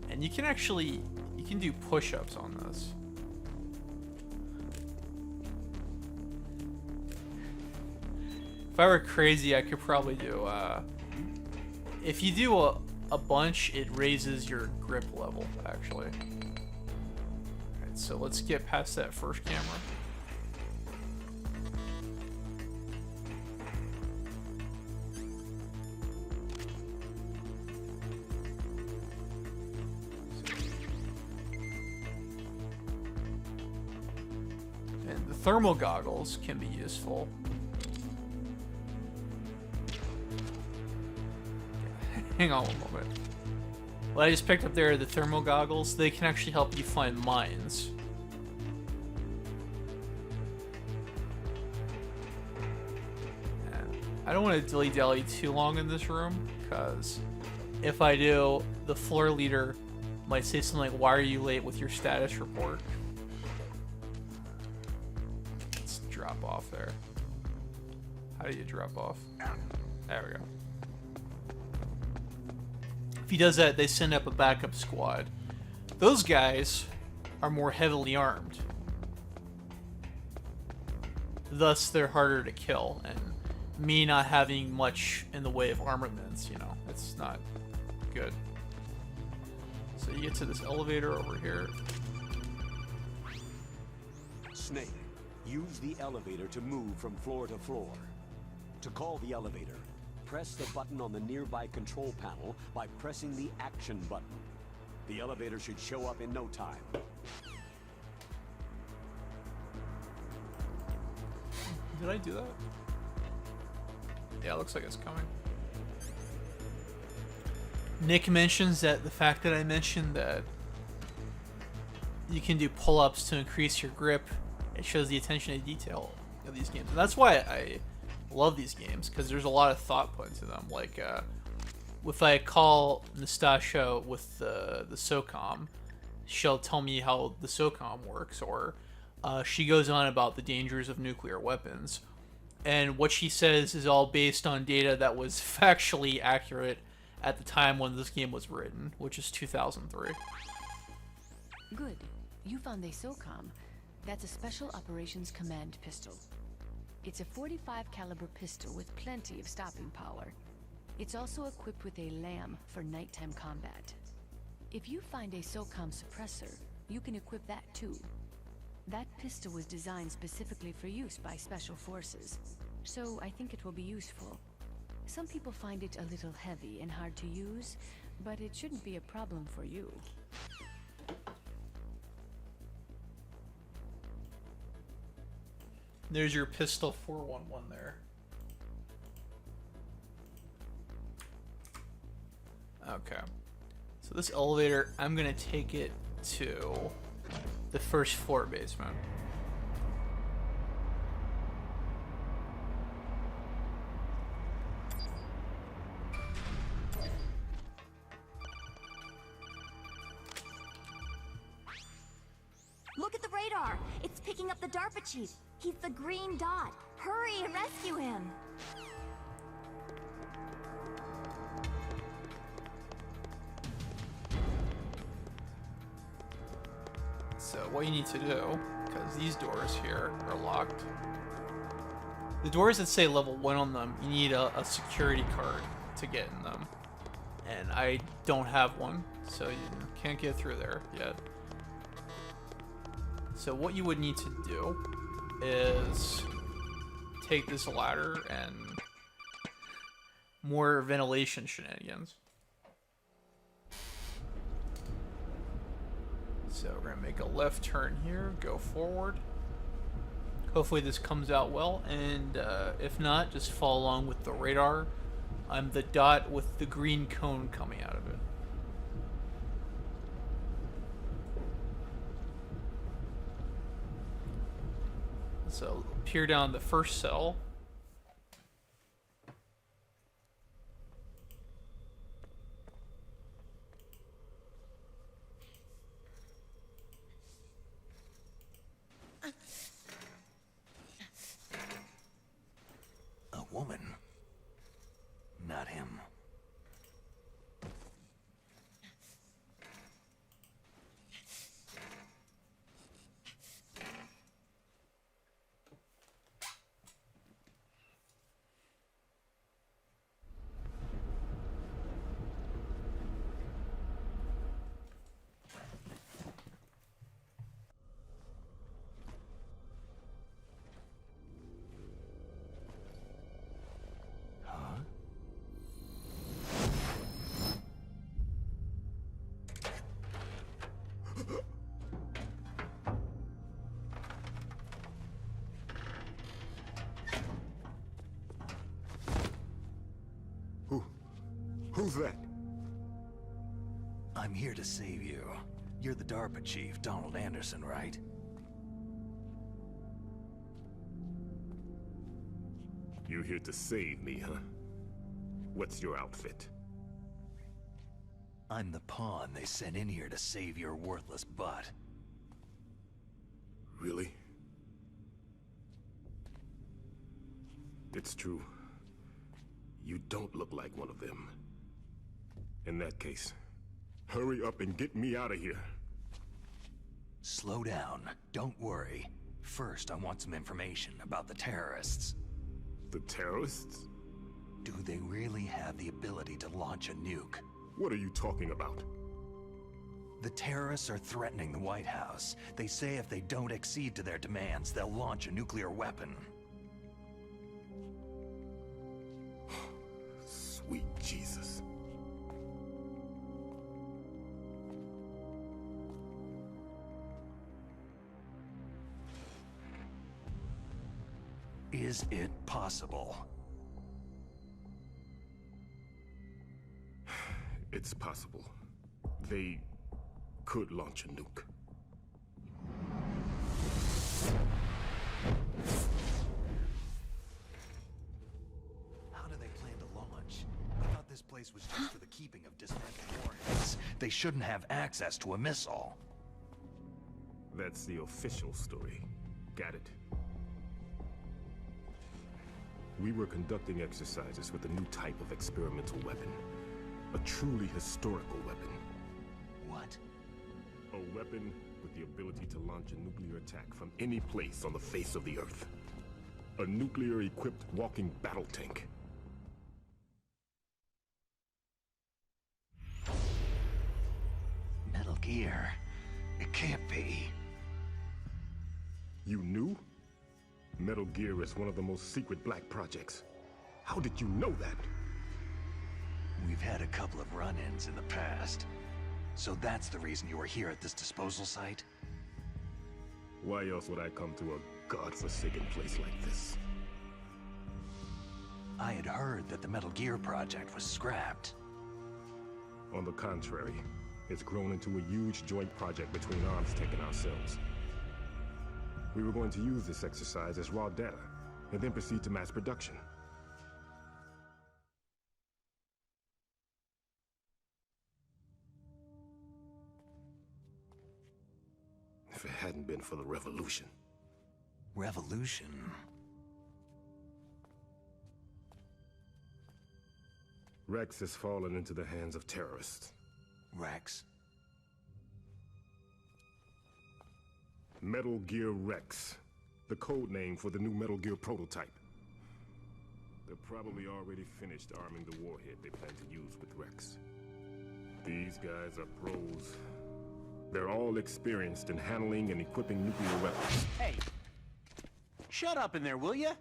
And you can actually, you can do push-ups on this. If I were crazy, I could probably do, if you do a bunch, it raises your grip level, actually. Alright, so let's get past that first camera. And the thermal goggles can be useful. Hang on one moment. What I just picked up there are the thermal goggles. They can actually help you find mines. And I don't want to dilly-dally too long in this room, because if I do, the floor leader might say something like, "Why are you late with your status report?" Let's drop off there. How do you drop off? There we go. If he does that, they send up a backup squad. Those guys are more heavily armed. Thus, they're harder to kill. And me not having much in the way of armaments, you know, it's not good. So you get to this elevator over here. Snake, use the elevator to move from floor to floor. To call the elevator, press the button on the nearby control panel by pressing the action button. The elevator should show up in no time. Did I do that? Yeah, it looks like it's coming. Nick mentions that the fact that I mentioned that you can do pull-ups to increase your grip, it shows the attention to detail of these games. And that's why I love these games, because there's a lot of thought put into them. Like, if I call Nastasha with the SOCOM, she'll tell me how the SOCOM works, or she goes on about the dangers of nuclear weapons. And what she says is all based on data that was factually accurate at the time when this game was written, which is 2003. Good. You found a SOCOM. That's a Special Operations Command pistol. It's a .45 caliber pistol with plenty of stopping power. It's also equipped with a LAM for nighttime combat. If you find a SOCOM suppressor, you can equip that too. That pistol was designed specifically for use by Special Forces, so I think it will be useful. Some people find it a little heavy and hard to use, but it shouldn't be a problem for you. There's your pistol 411 there. Okay. So this elevator, I'm gonna take it to the first floor basement. Look at the radar! It's picking up the DARPA chief! He's the green dot! Hurry and rescue him! So what you need to do, because these doors here are locked, The doors that say level 1 on them, you need a security card to get in them. And I don't have one, so you can't get through there yet. So what you would need to do is take this ladder and more ventilation shenanigans. So we're gonna make a left turn here, go forward. Hopefully this comes out well, and if not, just follow along with the radar. I'm the dot with the green cone coming out of it. So peer down the first cell. A woman. Not him. Who's that? I'm here to save you. You're the DARPA chief, Donald Anderson, right? You here to save me, huh? What's your outfit? I'm the pawn they sent in here to save your worthless butt. Really? It's true. You don't look like one of them. In that case, hurry up and get me out of here. Slow down. Don't worry. First, I want some information about the terrorists. The terrorists? Do they really have the ability to launch a nuke? What are you talking about? The terrorists are threatening the White House. They say if they don't accede to their demands, they'll launch a nuclear weapon. Sweet Jesus. Is it possible? It's possible. They could launch a nuke. How do they plan to launch? I thought this place was just for the keeping of dismantled warheads. They shouldn't have access to a missile. That's the official story. Got it. We were conducting exercises with a new type of experimental weapon. A truly historical weapon. What? A weapon with the ability to launch a nuclear attack from any place on the face of the Earth. A nuclear-equipped walking battle tank. Metal Gear. It can't be. You knew? Metal Gear is one of the most secret black projects. How did you know that? We've had a couple of run-ins in the past. So that's the reason you were here at this disposal site? Why else would I come to a godforsaken place like this? I had heard that the Metal Gear project was scrapped. On the contrary, it's grown into a huge joint project between ArmsTech and ourselves. We were going to use this exercise as raw data, and then proceed to mass production. If it hadn't been for the revolution. Revolution? Rex has fallen into the hands of terrorists. Rex? Metal Gear Rex, the code name for the new Metal Gear prototype. They're probably already finished arming the warhead they plan to use with Rex. These guys are pros. They're all experienced in handling and equipping nuclear weapons. Hey! Shut up in there, will ya?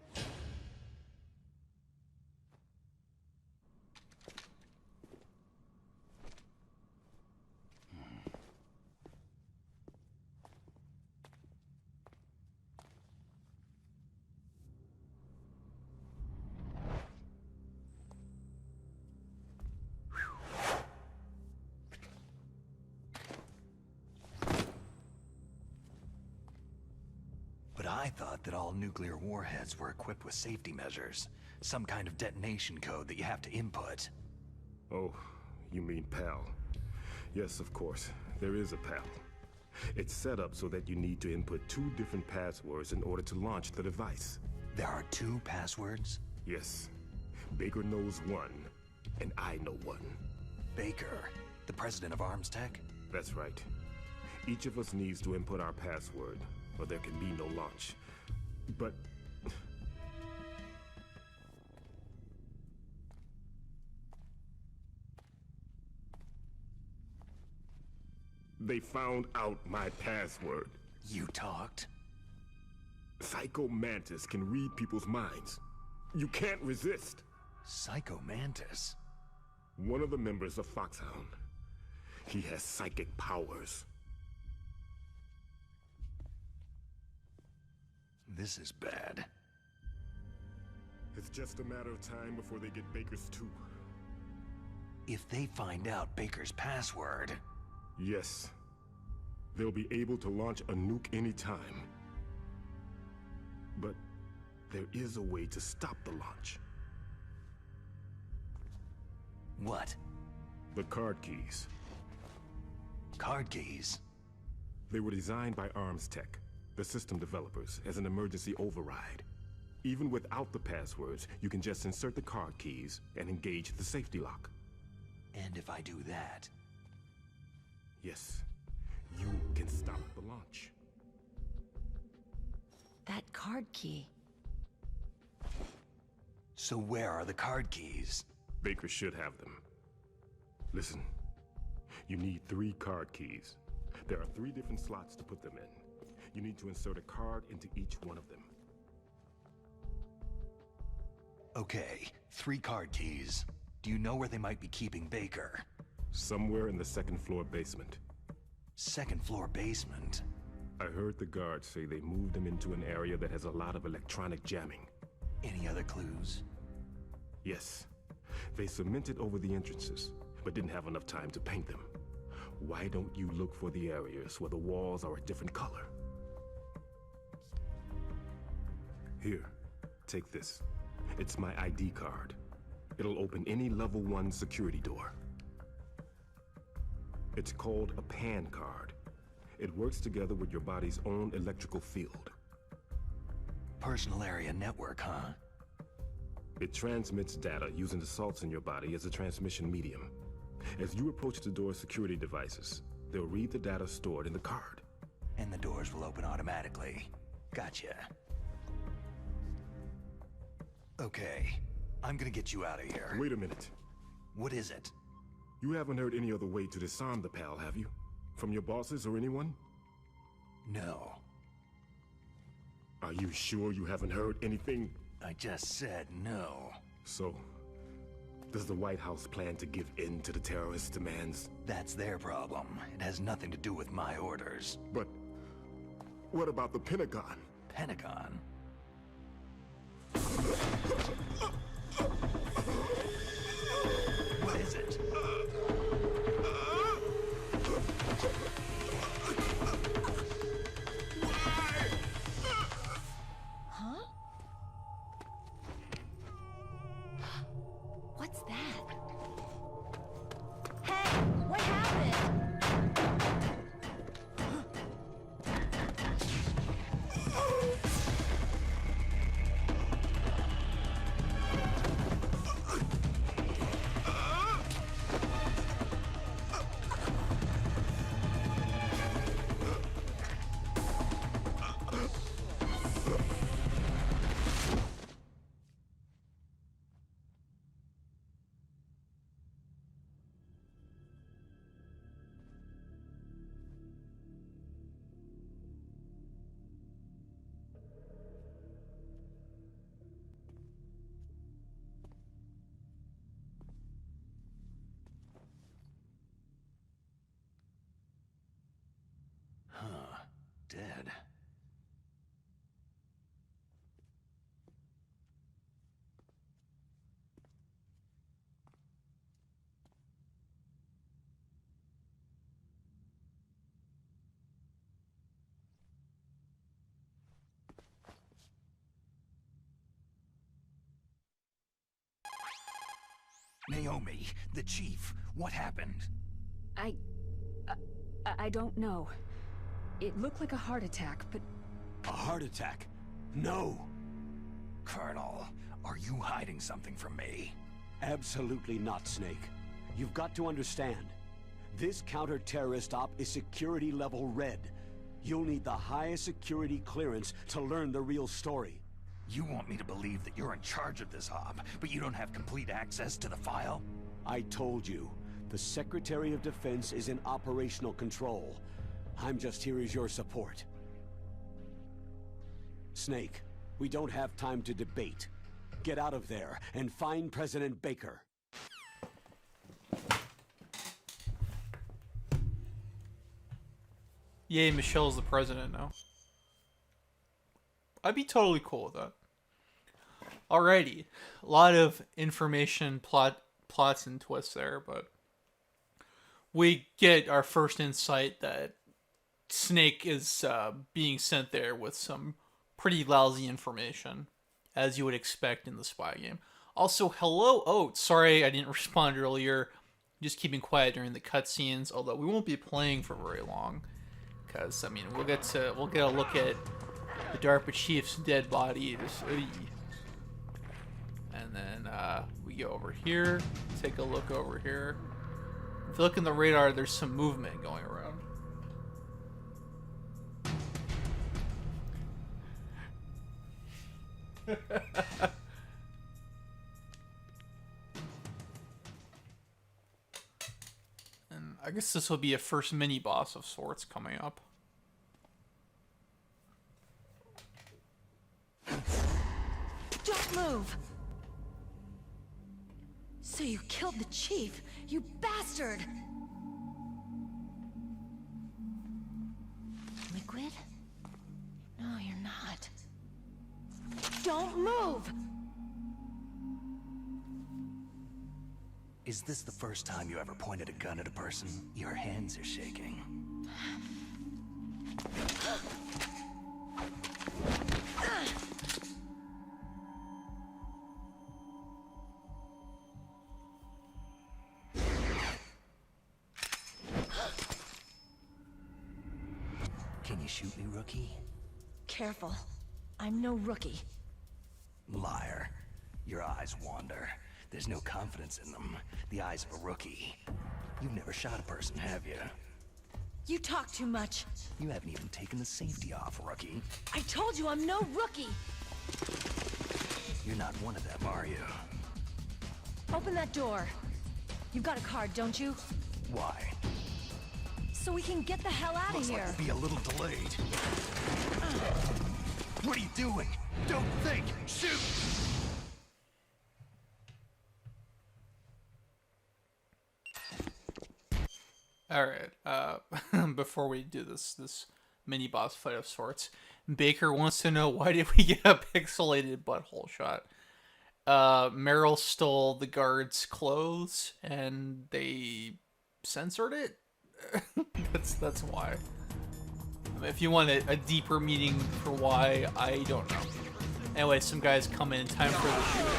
But I thought that all nuclear warheads were equipped with safety measures. Some kind of detonation code that you have to input. Oh, you mean PAL. Yes, of course. There is a PAL. It's set up so that you need to input 2 different passwords in order to launch the device. There are 2 passwords? Yes. Baker knows one, and I know one. Baker, the president of Arms Tech? That's right. Each of us needs to input our password, or there can be no launch. But... they found out my password. You talked? Psycho Mantis can read people's minds. You can't resist. Psycho Mantis? One of the members of Foxhound. He has psychic powers. This is bad. It's just a matter of time before they get Baker's too. If they find out Baker's password... Yes. They'll be able to launch a nuke anytime. But there is a way to stop the launch. What? The card keys. Card keys? They were designed by Arms Tech, the system developers, as an emergency override. Even without the passwords, you can just insert the card keys and engage the safety lock. And if I do that... Yes, you can stop the launch. That card key. So where are the card keys? Baker should have them. Listen, you need 3 card keys. There are 3 different slots to put them in. You need to insert a card into each one of them. Okay, 3 card keys. Do you know where they might be keeping Baker? Somewhere in the 2nd floor basement. 2nd floor basement? I heard the guards say they moved him into an area that has a lot of electronic jamming. Any other clues? Yes. They cemented over the entrances, but didn't have enough time to paint them. Why don't you look for the areas where the walls are a different color? Here, take this. It's my ID card. It'll open any level 1 security door. It's called a PAN card. It works together with your body's own electrical field. Personal area network, huh? It transmits data using the salts in your body as a transmission medium. As you approach the door's security devices, they'll read the data stored in the card. And the doors will open automatically. Gotcha. Okay, I'm gonna get you out of here. Wait a minute. What is it? You haven't heard any other way to disarm the PAL, have you? From your bosses or anyone? No. Are you sure you haven't heard anything? I just said no. So, does the White House plan to give in to the terrorists' demands? That's their problem. It has nothing to do with my orders. But what about the Pentagon? Pentagon? What is it? Huh? What's that? Hey, what happened? Naomi, the chief, what happened? I don't know. It looked like a heart attack, but... A heart attack? No! Colonel, are you hiding something from me? Absolutely not, Snake. You've got to understand. This counter-terrorist op is security level red. You'll need the highest security clearance to learn the real story. You want me to believe that you're in charge of this op, but you don't have complete access to the file? I told you. The Secretary of Defense is in operational control. I'm just here as your support. Snake, we don't have time to debate. Get out of there and find President Baker. Yay, Michelle's the president now. I'd be totally cool with that. Alrighty. A lot of information, plots and twists there, but we get our first insight that Snake is being sent there with some pretty lousy information, as you would expect in the spy game. Also, hello, Oat. Sorry I didn't respond earlier. Just keeping quiet during the cutscenes, although we won't be playing for very long. Because, I mean, we'll get a look at the DARPA chief's dead body. And then we go over here, take a look over here. If you look in the radar, there's some movement going around. And I guess this will be a first mini-boss of sorts coming up. Don't move! So you killed the chief, you bastard! Liquid? No, you're not. Don't move! Is this the first time you ever pointed a gun at a person? Your hands are shaking. Can you shoot me, rookie? Careful. I'm no rookie. Liar. Your eyes wander. There's no confidence in them. The eyes of a rookie. You've never shot a person, have you? You talk too much. You haven't even taken the safety off, rookie. I told you I'm no rookie! You're not one of them, are you? Open that door. You've got a card, don't you? Why? So we can get the hell out of Looks here. like we'll be a little delayed. What are you doing? Don't think! Shoot! Alright, before we do this mini-boss fight of sorts, Baker wants to know, why did we get a pixelated butthole shot? Meryl stole the guards' clothes, and they censored it? That's why. If you want a deeper meaning for why, I don't know. Anyway, some guys come in time for the shooting.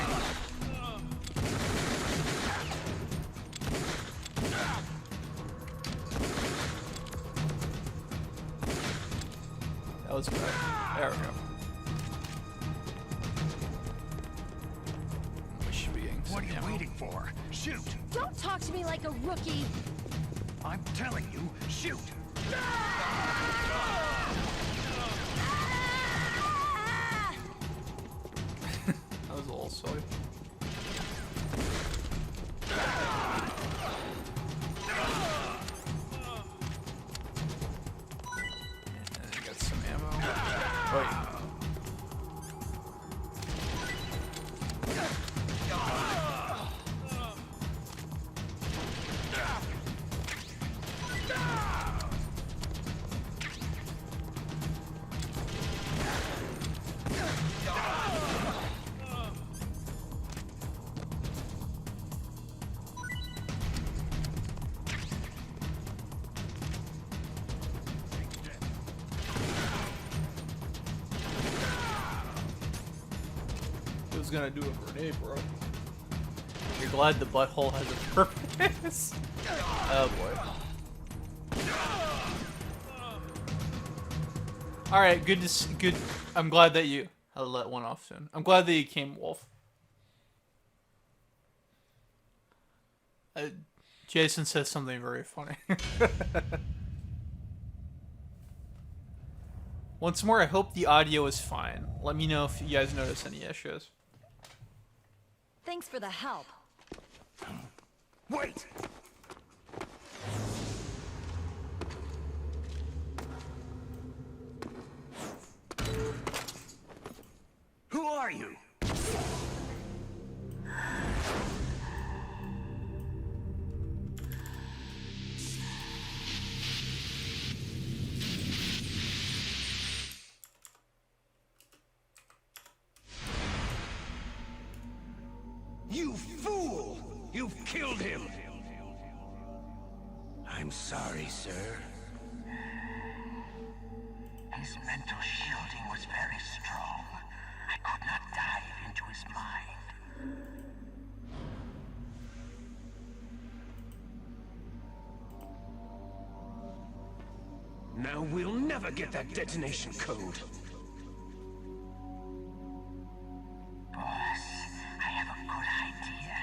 That was good. There we go. We should be getting some What are you ammo. waiting for? Shoot! Don't talk to me like a rookie! I'm telling you, shoot! That was a little silly. And I got some ammo. Wait. Who's gonna do a grenade, bro? You're glad the butthole has a purpose. Oh boy. All right, good. I'm glad that you. I'll let one off soon. I'm glad that you came, Wolf. Jason says something very funny. Once more, I hope the audio is fine. Let me know if you guys notice any issues. Thanks for the help. Wait! Who are you? You fool! You've killed him! I'm sorry, sir. His mental shielding was very strong. I could not dive into his mind. Now we'll never get that detonation code. Boss, I have a good idea.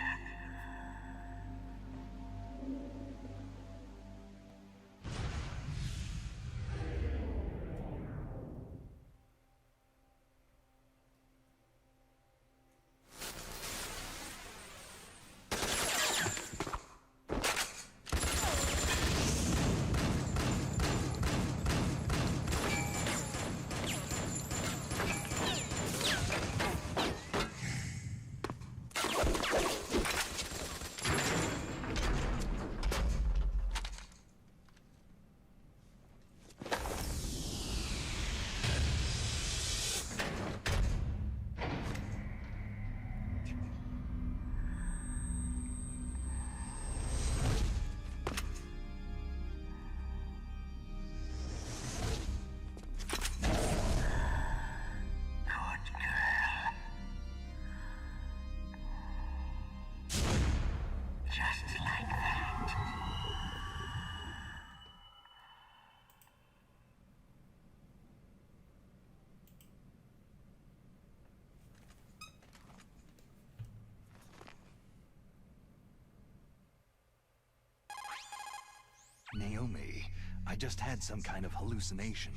Naomi, I just had some kind of hallucination.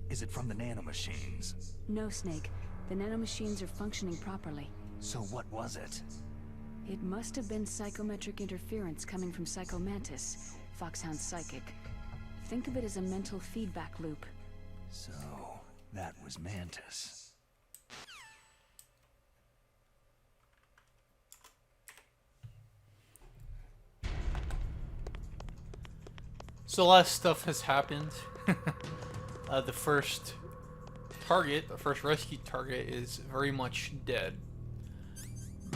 Is it from the nanomachines? No, Snake. The nanomachines are functioning properly. So what was it? It must have been psychometric interference coming from Psycho Mantis, Foxhound's psychic. Think of it as a mental feedback loop. So, that was Mantis. So a lot of stuff has happened. The first rescue target is very much dead.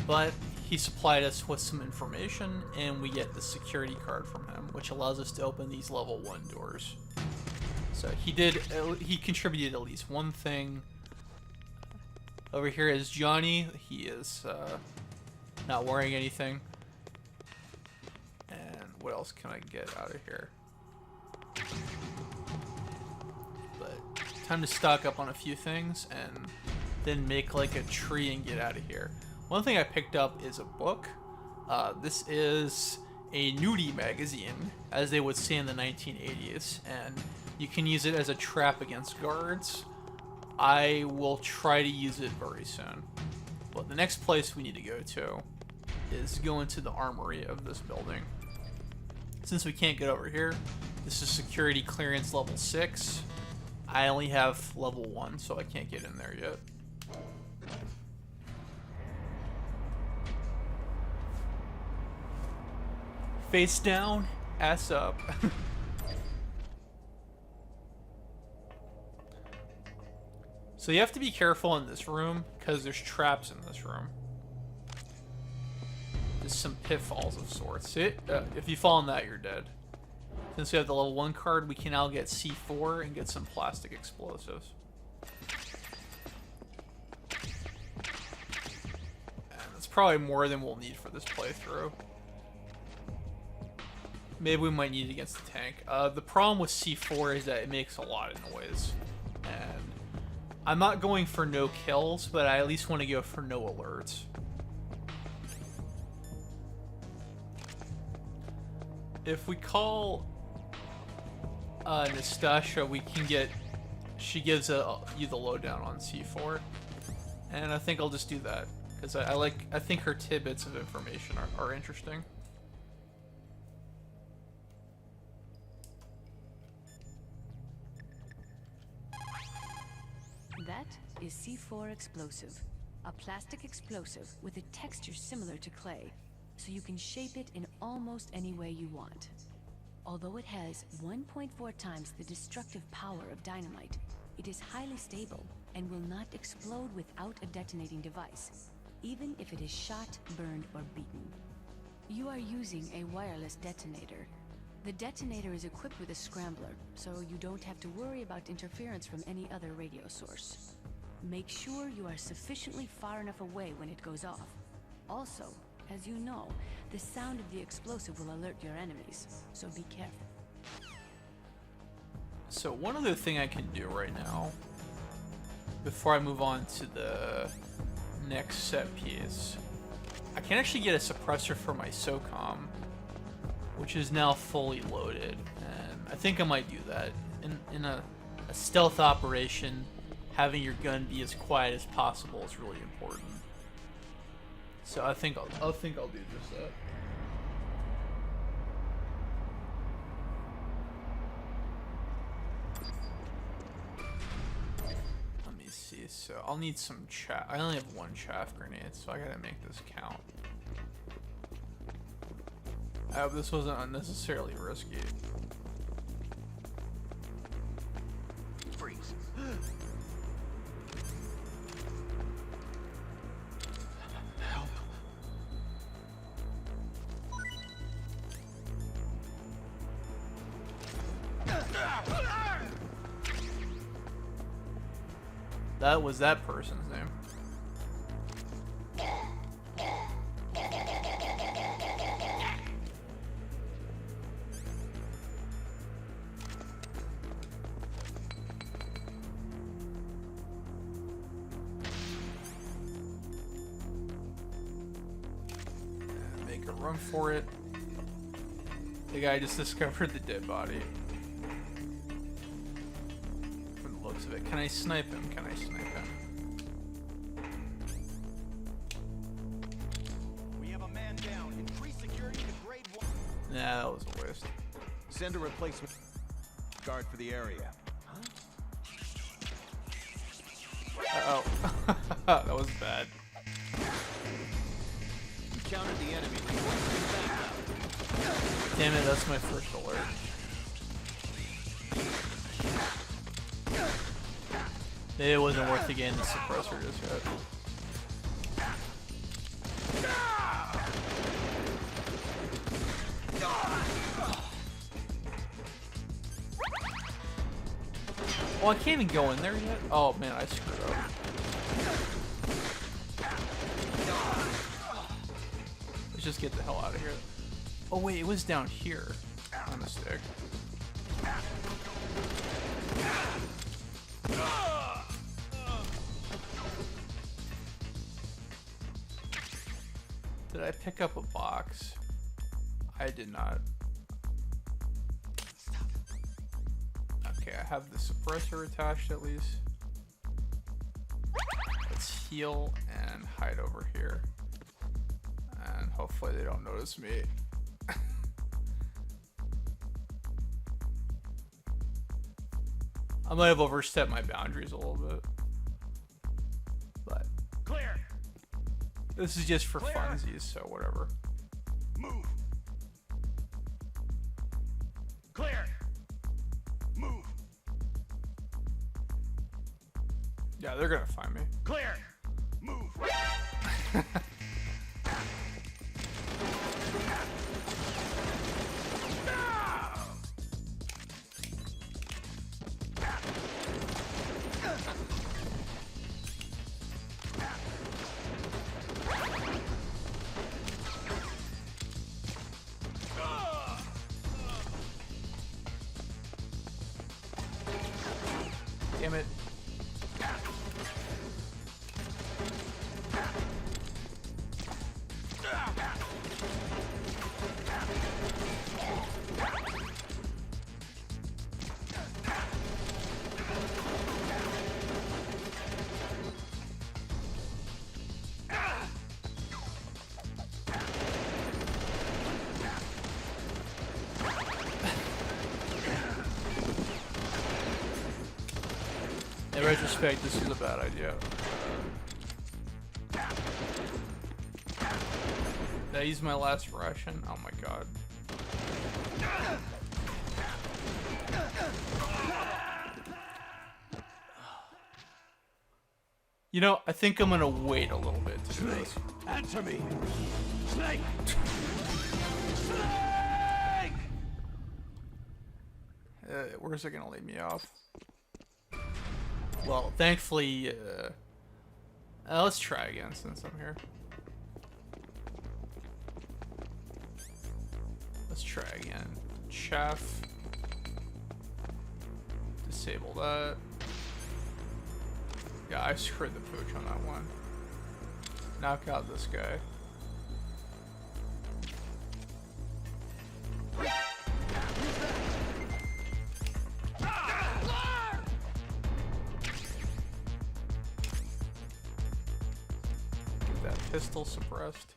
But he supplied us with some information, and we get the security card from him, which allows us to open these level 1 doors. So he contributed at least one thing. Over here is Johnny. He is not wearing anything. And what else can I get out of here? But time to stock up on a few things and then make like a tree and get out of here. One thing I picked up is a book. This is a nudie magazine, as they would say in the 1980s, and you can use it as a trap against guards. I will try to use it very soon. But the next place we need to go to is go into the armory of this building. Since we can't get over here, this is security clearance level 6. I only have level 1, so I can't get in there yet. Face down, ass up. So you have to be careful in this room, because there's traps in this room. There's some pitfalls of sorts. If you fall in that, you're dead. Since we have the level 1 card, we can now get C4 and get some plastic explosives. And that's probably more than we'll need for this playthrough. Maybe we might need it against the tank. The problem with C4 is that it makes a lot of noise. And I'm not going for no kills, but I at least want to go for no alerts. If we call Nastasha, we can get... She gives you the lowdown on C4. And I think I'll just do that. Because I think her tidbits of information are interesting. That is C4 explosive. A plastic explosive with a texture similar to clay, so you can shape it in almost any way you want. Although it has 1.4 times the destructive power of dynamite, it is highly stable and will not explode without a detonating device, even if it is shot, burned, or beaten. You are using a wireless detonator. The detonator is equipped with a scrambler, so you don't have to worry about interference from any other radio source. Make sure you are sufficiently far enough away when it goes off. Also, as you know, the sound of the explosive will alert your enemies, so be careful. So one other thing I can do right now, before I move on to the next set piece, I can actually get a suppressor for my SOCOM, which is now fully loaded, and I think I might do that. In a stealth operation, having your gun be as quiet as possible is really important. So I think I'll do just that. Let me see. So I'll need some chaff. I only have one chaff grenade, so I gotta make this count. I hope this wasn't unnecessarily risky. Freeze. Help. That was that person's name. Make a run for it. The guy just discovered the dead body. From the looks of it. Can I snipe him? Can I snipe him? We have a man down. Increase security to grade 1. Nah, that was a waste. Send a replacement guard for the area. Uh-oh. That was bad. You counted the enemy. Damn it, that's my first alert. Maybe it wasn't worth the getting the suppressor just yet. Oh, I can't even go in there yet? Oh man, I screwed up. Let's just get the hell out of here. Oh wait, it was down here. My mistake. Did I pick up a box? I did not. Okay, I have the suppressor attached at least. Let's heal and hide over here. And hopefully they don't notice me. I might have overstepped my boundaries a little bit. But Clear. this is just for funsies, so whatever. Move. Clear. Move. Yeah, they're gonna find me. Clear. Move. Damn it. In retrospect, this was a bad idea. Did I use my last ration? Oh my god. You know, I think I'm gonna wait a little bit to do this. Answer me! Snake! Where's it gonna lead me off? Well, thankfully, let's try again since I'm here. Let's try again. Chaff. Disable that. Yeah, I screwed the pooch on that one. Knock out this guy. Get that pistol suppressed.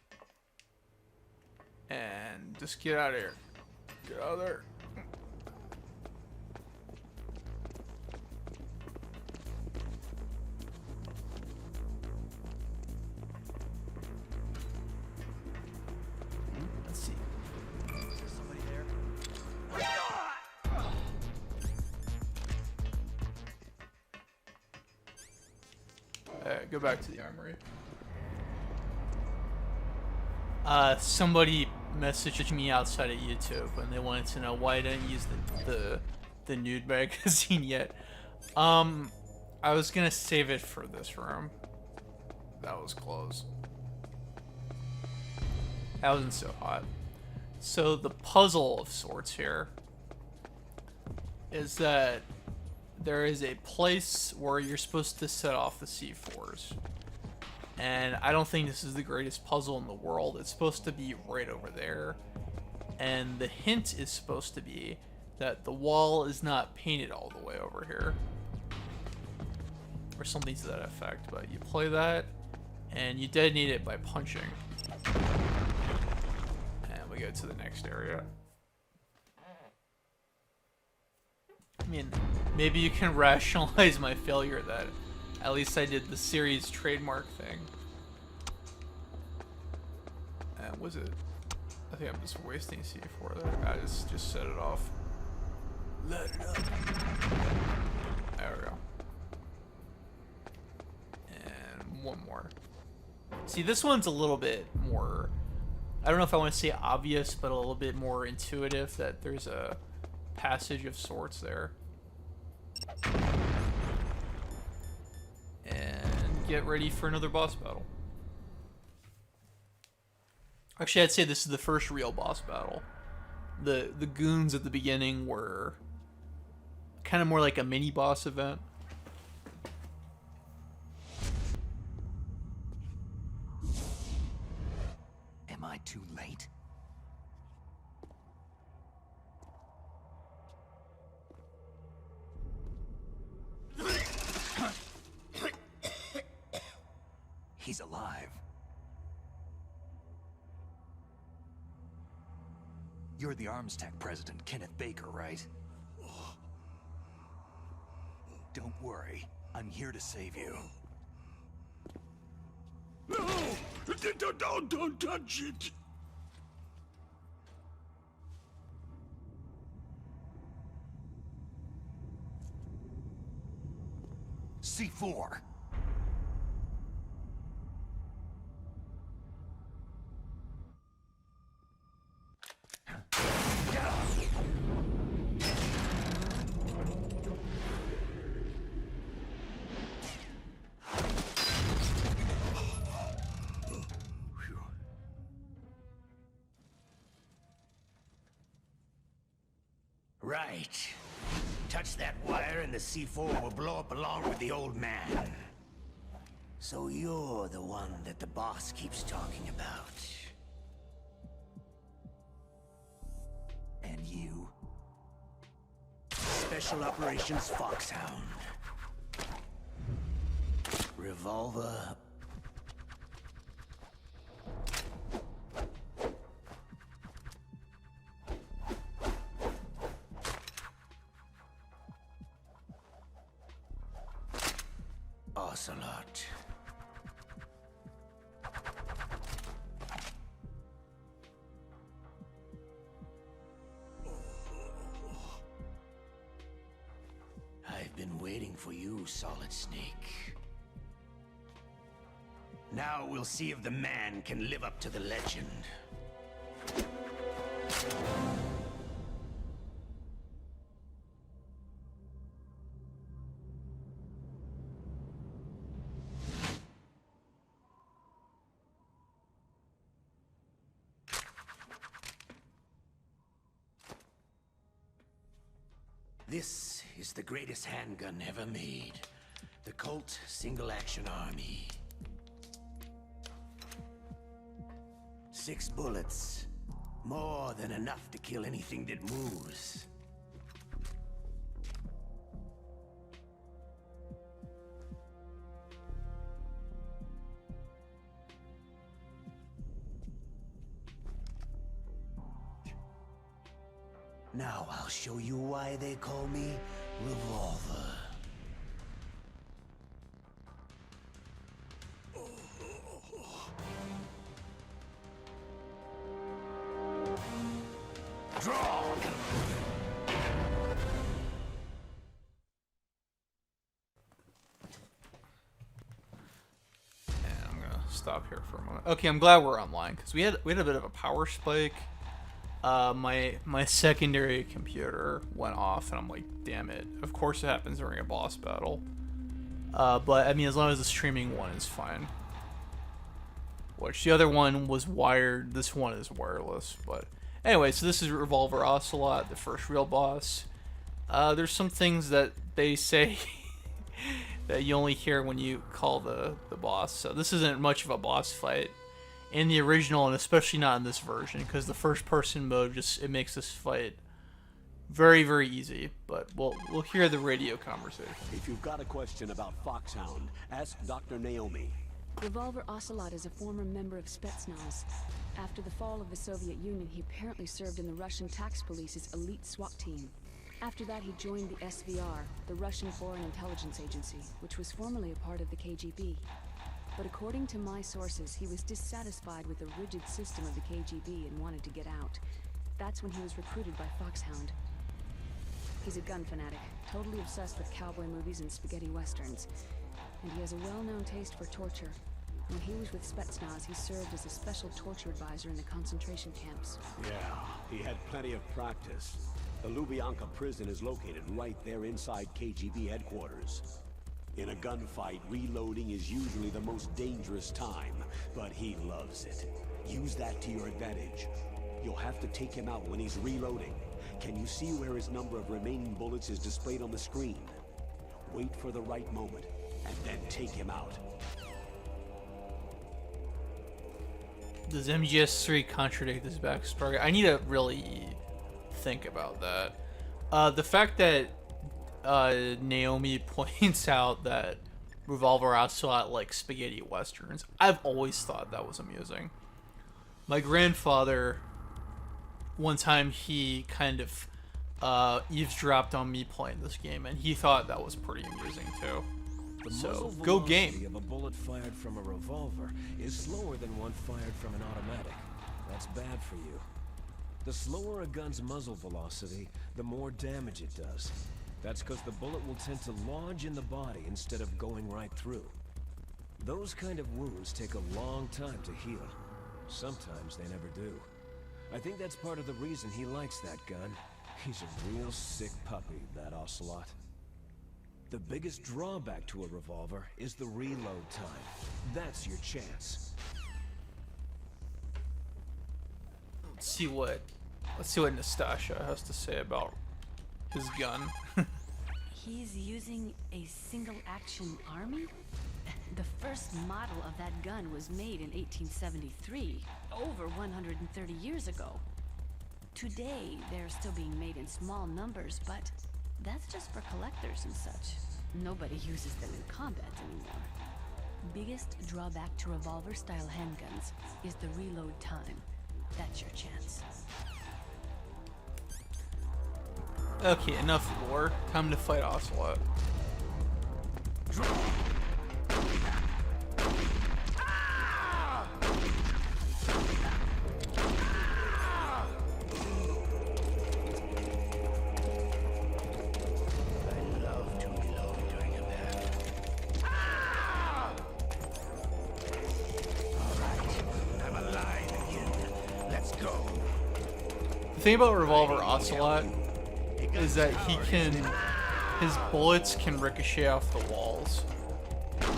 And just get out of here. Get out of there. Let's see. Is there somebody there? Go back to the armory. Somebody messaged me outside of YouTube and they wanted to know why I didn't use the nude magazine yet. I was gonna save it for this room. That was close. That wasn't so hot. So the puzzle of sorts here is that there is a place where you're supposed to set off the C4s. And I don't think this is the greatest puzzle in the world. It's supposed to be right over there. And the hint is supposed to be that the wall is not painted all the way over here. Or something to that effect. But you play that, and you detonate it by punching. And we go to the next area. I mean, maybe you can rationalize my failure that at least I did the series trademark thing. And was it? I think I'm just wasting C4 there. I just set it off. Let it up. There we go. And one more. See, this one's a little bit more, I don't know if I want to say obvious, but a little bit more intuitive that there's a passage of sorts there. And get ready for another boss battle. Actually, I'd say this is the first real boss battle. The goons at the beginning were kind of more like a mini boss event. Am I too late? He's alive. You're the Arms Tech president, Kenneth Baker, right? Don't worry. I'm here to save you. No! Don't touch it! C4. Right. touch that wire and the C4 will blow up along with the old man. So you're the one that the boss keeps talking about. And you? Special Operations Foxhound. Revolver. Ocelot. I've been waiting for you, Solid Snake. Now we'll see if the man can live up to the legend. This is the greatest handgun ever made. The Colt Single Action Army. 6 bullets. More than enough to kill anything that moves. Now I'll show you why they call me Revolver. Draw! I'm gonna stop here for a moment. Okay, I'm glad we're online because we had a bit of a power spike. My secondary computer went off, and I'm like, damn it. Of course it happens during a boss battle. But I mean, as long as the streaming one is fine. Which the other one was wired. This one is wireless. But anyway, so this is Revolver Ocelot, the first real boss. There's some things that they say that you only hear when you call the boss. So this isn't much of a boss fight in the original, and especially not in this version, because the first person mode it makes this fight very, very easy. But we'll hear the radio conversation. If you've got a question about Foxhound, ask Dr. Naomi. Revolver Ocelot is a former member of Spetsnaz. After the fall of the Soviet Union, he apparently served in the Russian tax police's elite SWAT team. After that, he joined the SVR, the Russian Foreign Intelligence Agency, which was formerly a part of the KGB. But according to my sources, he was dissatisfied with the rigid system of the KGB and wanted to get out. That's when he was recruited by Foxhound. He's a gun fanatic, totally obsessed with cowboy movies and spaghetti westerns. And he has a well-known taste for torture. When he was with Spetsnaz, he served as a special torture advisor in the concentration camps. Yeah, he had plenty of practice. The Lubyanka prison is located right there inside KGB headquarters. In a gunfight, reloading is usually the most dangerous time, but he loves it. Use that to your advantage. You'll have to take him out when he's reloading. Can you see where his number of remaining bullets is displayed on the screen? Wait for the right moment, and then take him out. Does MGS3 contradict this backstory? I need to really think about that. The fact that Naomi points out that Revolver Ocelot likes spaghetti westerns, I've always thought that was amusing. My grandfather, one time he kind of eavesdropped on me playing this game, and he thought that was pretty amusing too. So, go game. The muzzle velocity of a bullet fired from a revolver is slower than one fired from an automatic. That's bad for you. The slower a gun's muzzle velocity, the more damage it does. That's because the bullet will tend to lodge in the body instead of going right through. Those kind of wounds take a long time to heal. Sometimes they never do. I think that's part of the reason he likes that gun. He's a real sick puppy, that Ocelot. The biggest drawback to a revolver is the reload time. That's your chance. Let's see what Nastasha has to say about his gun. He's using a single-action army? The first model of that gun was made in 1873, over 130 years ago. Today, they're still being made in small numbers, but that's just for collectors and such. Nobody uses them in combat anymore. Biggest drawback to revolver-style handguns is the reload time. That's your chance. Okay, enough lore. Time to fight Ocelot. The thing about Revolver Ocelot is that his bullets can ricochet off the walls,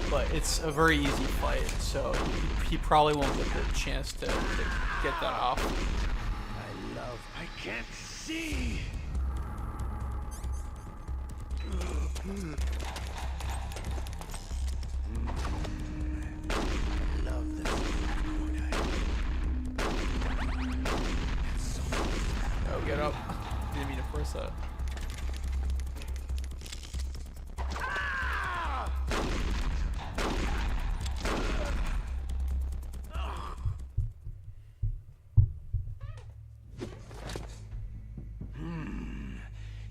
but it's a very easy fight, so he probably won't get the chance to get that off. I can't see. Oh, get up. Didn't mean to press that.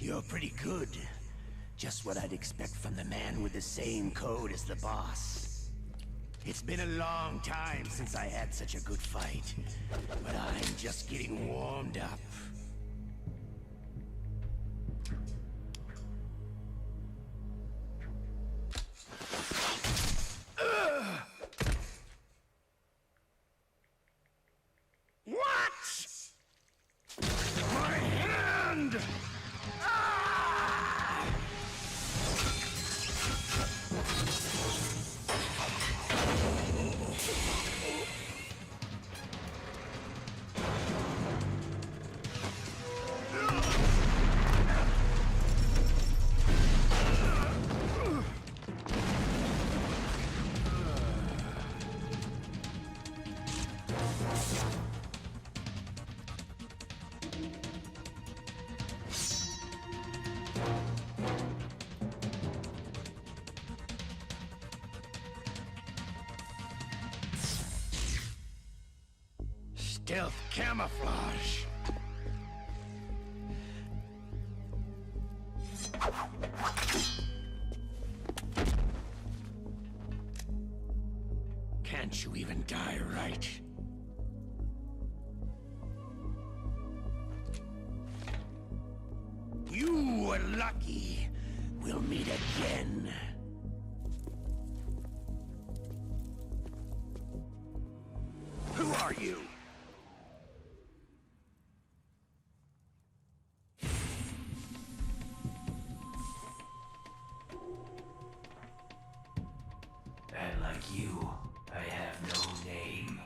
You're pretty good. Just what I'd expect from the man with the same code as the boss. It's been a long time since I had such a good fight, but I'm just getting warmed up. Stealth camouflage. Can't you even die right? You were lucky. We'll meet again. Who are you? And like you, I have no name.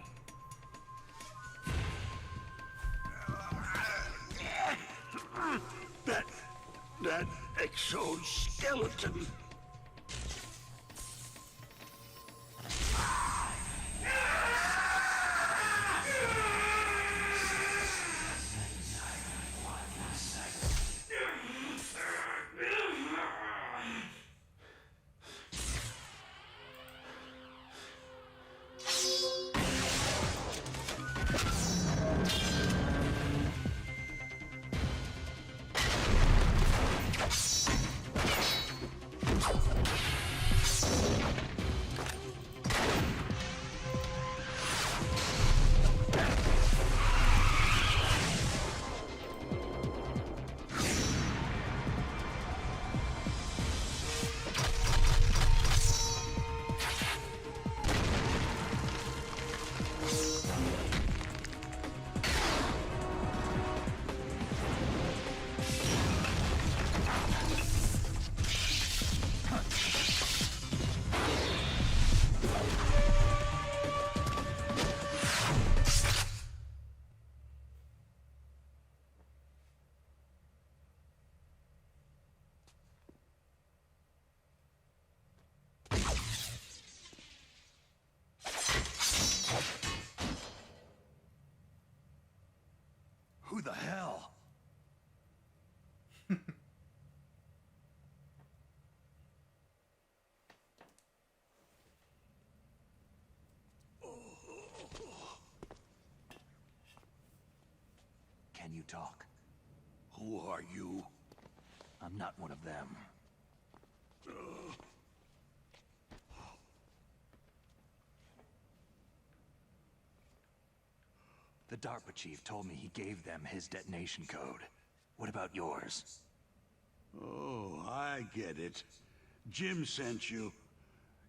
That exoskeleton. you talk. Who are you? I'm not one of them. The DARPA chief told me he gave them his detonation code. What about yours? Oh, I get it. Jim sent you.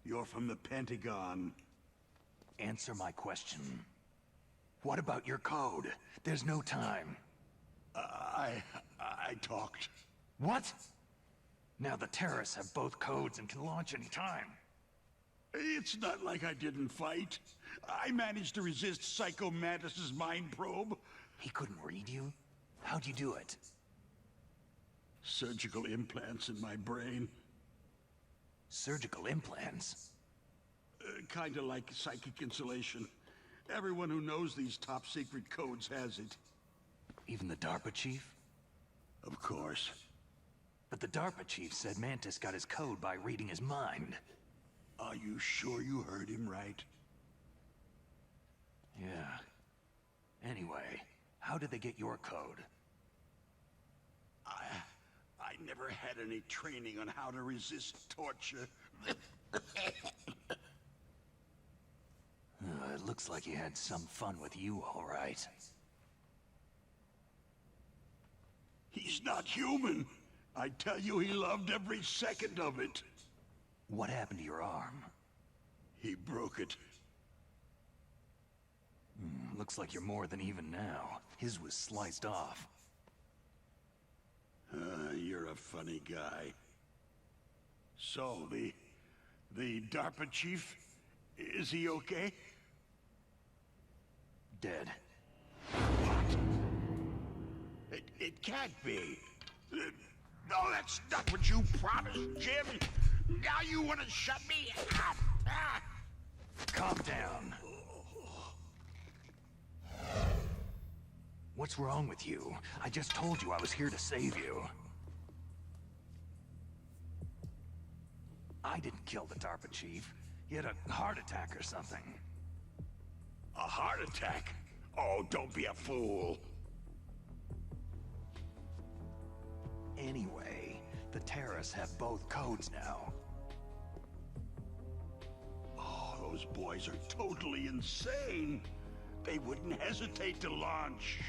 You're from the Pentagon. Answer my question. What about your code? There's no time. I talked. What? Now the terrorists have both codes and can launch any time. It's not like I didn't fight. I managed to resist Psycho Mantis's mind probe. He couldn't read you? How'd you do it? Surgical implants in my brain. Surgical implants? Kinda like psychic insulation. Everyone who knows these top-secret codes has it. Even the DARPA chief? Of course. But the DARPA chief said Mantis got his code by reading his mind. Are you sure you heard him right? Yeah. Anyway, how did they get your code? I never had any training on how to resist torture. It looks like he had some fun with you, all right. He's not human. I tell you, he loved every second of it. What happened to your arm? He broke it. Looks like you're more than even now. His was sliced off. You're a funny guy. So, the DARPA chief, is he okay? Dead. What? It can't be. No, that's not what you promised, Jim. Now you want to shut me up. Calm down. What's wrong with you? I just told you I was here to save you. I didn't kill the DARPA chief. He had a heart attack or something. A heart attack? Oh, don't be a fool. Anyway, the terrorists have both codes now. Oh, those boys are totally insane. They wouldn't hesitate to launch.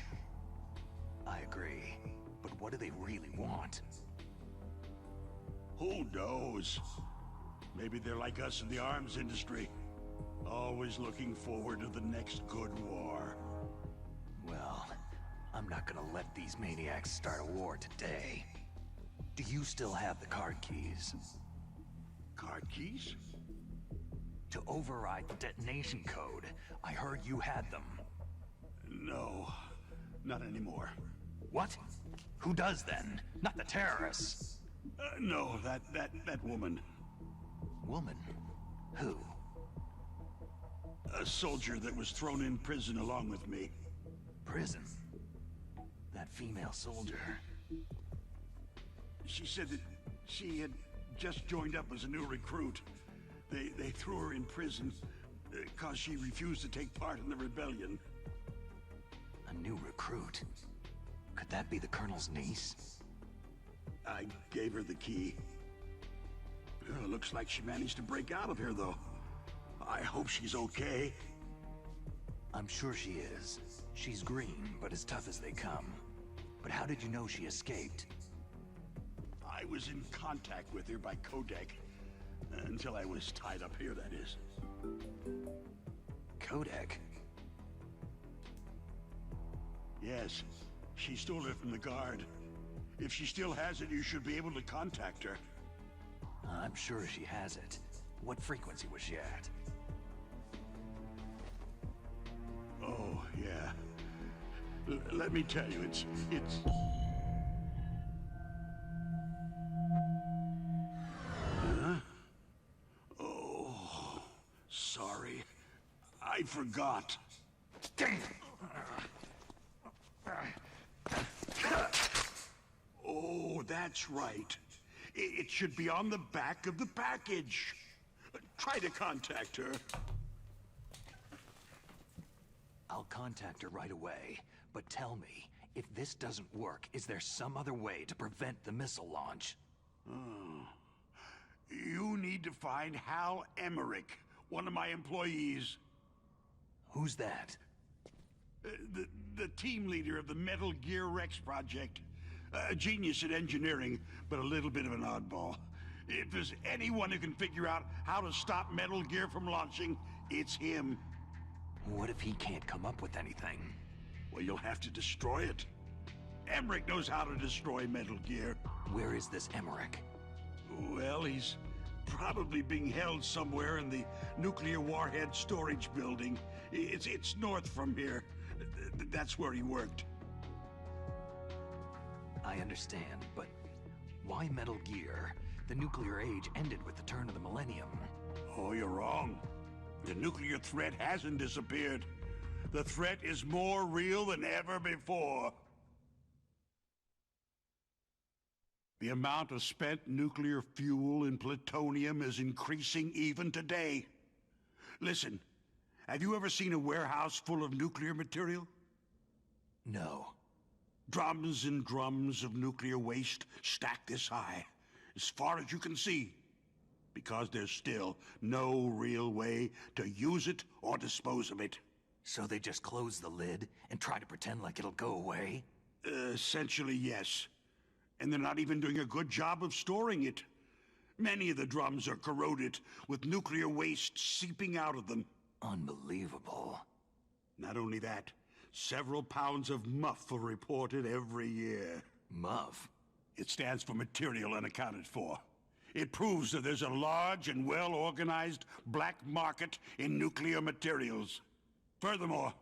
I agree. But what do they really want? Who knows? Maybe they're like us in the arms industry. Always looking forward to the next good war. Well, I'm not gonna let these maniacs start a war today. Do you still have the card keys? Card keys? To override the detonation code. I heard you had them. No, not anymore. What? Who does then? Not the terrorists. No, that woman. Woman? Who? A soldier that was thrown in prison along with me. Prison? That female soldier. She said that she had just joined up as a new recruit. They threw her in prison because she refused to take part in the rebellion. A new recruit? Could that be the Colonel's niece? I gave her the key. Looks like she managed to break out of here, though. I hope she's okay. I'm sure she is. She's green, but as tough as they come. But how did you know she escaped? I was in contact with her by codec. Until I was tied up here, that is. Codec? Yes. She stole it from the guard. If she still has it, you should be able to contact her. I'm sure she has it. What frequency was she at? Oh, yeah. Let me tell you, it's... Huh? Oh, sorry. I forgot. Oh, that's right. It should be on the back of the package. Try to contact her. I'll contact her right away, but tell me, If this doesn't work, is there some other way to prevent the missile launch? You need to find Hal Emmerich, one of my employees. Who's that? The team leader of the Metal Gear Rex project. A genius at engineering, but a little bit of an oddball. If there's anyone who can figure out how to stop Metal Gear from launching, it's him. What if he can't come up with anything? Well, you'll have to destroy it. Emmerich knows how to destroy Metal Gear. Where is this Emmerich? Well, he's probably being held somewhere in the nuclear warhead storage building. It's north from here. That's where he worked. I understand, but why Metal Gear? The nuclear age ended with the turn of the millennium. Oh, you're wrong. The nuclear threat hasn't disappeared. The threat is more real than ever before. The amount of spent nuclear fuel and plutonium is increasing even today. Listen, have you ever seen a warehouse full of nuclear material? No. Drums and drums of nuclear waste stacked this high, as far as you can see, because there's still no real way to use it or dispose of it. So they just close the lid and try to pretend like it'll go away? Essentially, yes. And they're not even doing a good job of storing it. Many of the drums are corroded, with nuclear waste seeping out of them. Unbelievable. Not only that, several pounds of MUF are reported every year. MUF? It stands for Material Unaccounted For. It proves that there's a large and well-organized black market in nuclear materials. Furthermore,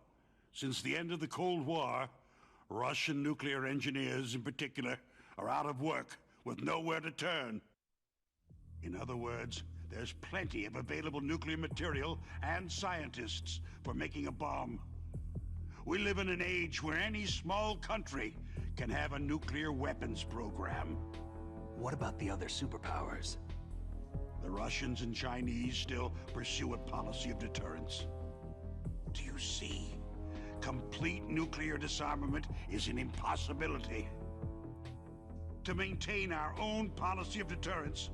since the end of the Cold War, Russian nuclear engineers in particular are out of work with nowhere to turn. In other words, there's plenty of available nuclear material and scientists for making a bomb. We live in an age where any small country can have a nuclear weapons program. What about the other superpowers? The Russians and Chinese still pursue a policy of deterrence. Do you see? Complete nuclear disarmament is an impossibility. To maintain our own policy of deterrence,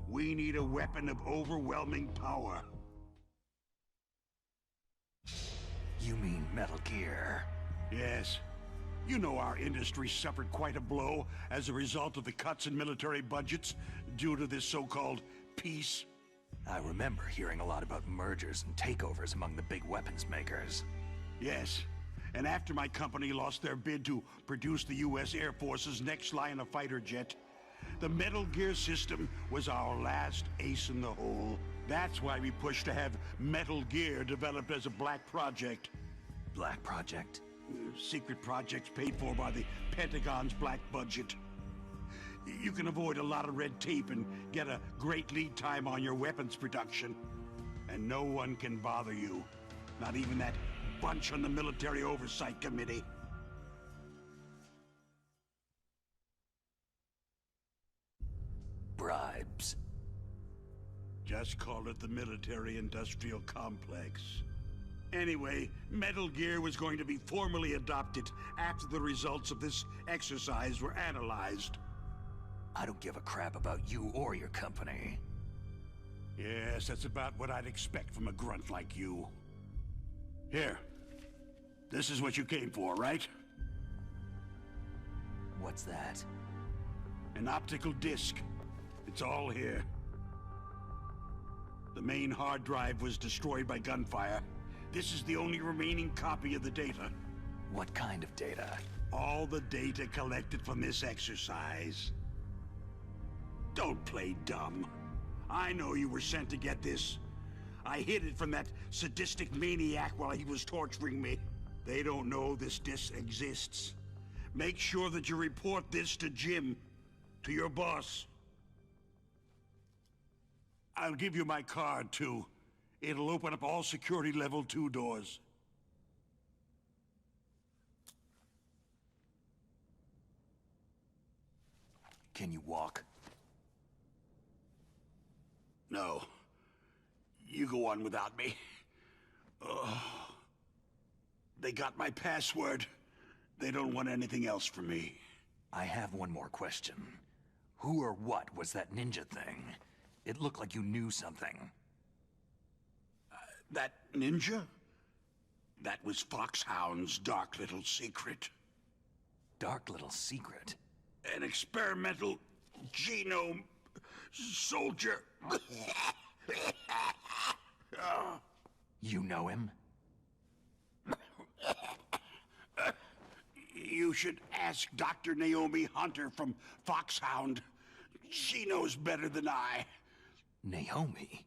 we need a weapon of overwhelming power. You mean Metal Gear? Yes. You know our industry suffered quite a blow as a result of the cuts in military budgets due to this so-called peace. I remember hearing a lot about mergers and takeovers among the big weapons makers. Yes. And after my company lost their bid to produce the U.S. Air Force's next line of fighter jet, the Metal Gear system was our last ace in the hole. That's why we pushed to have Metal Gear developed as a black project. Black project? Secret projects paid for by the Pentagon's black budget. You can avoid a lot of red tape and get a great lead time on your weapons production. And no one can bother you. Not even that bunch on the Military Oversight Committee. Bribes. Just call it the military-industrial complex. Anyway, Metal Gear was going to be formally adopted after the results of this exercise were analyzed. I don't give a crap about you or your company. Yes, that's about what I'd expect from a grunt like you. Here. This is what you came for, right? What's that? An optical disc. It's all here. The main hard drive was destroyed by gunfire. This is the only remaining copy of the data. What kind of data? All the data collected from this exercise. Don't play dumb. I know you were sent to get this. I hid it from that sadistic maniac while he was torturing me. They don't know this disc exists. Make sure that you report this to Jim, to your boss. I'll give you my card, too. It'll open up all security level 2 doors. Can you walk? No. You go on without me. They got my password. They don't want anything else from me. I have one more question. Who or what was that ninja thing? It looked like you knew something. That ninja? That was Foxhound's dark little secret. Dark little secret? An experimental genome soldier. You know him? You should ask Dr. Naomi Hunter from Foxhound. She knows better than I. Naomi?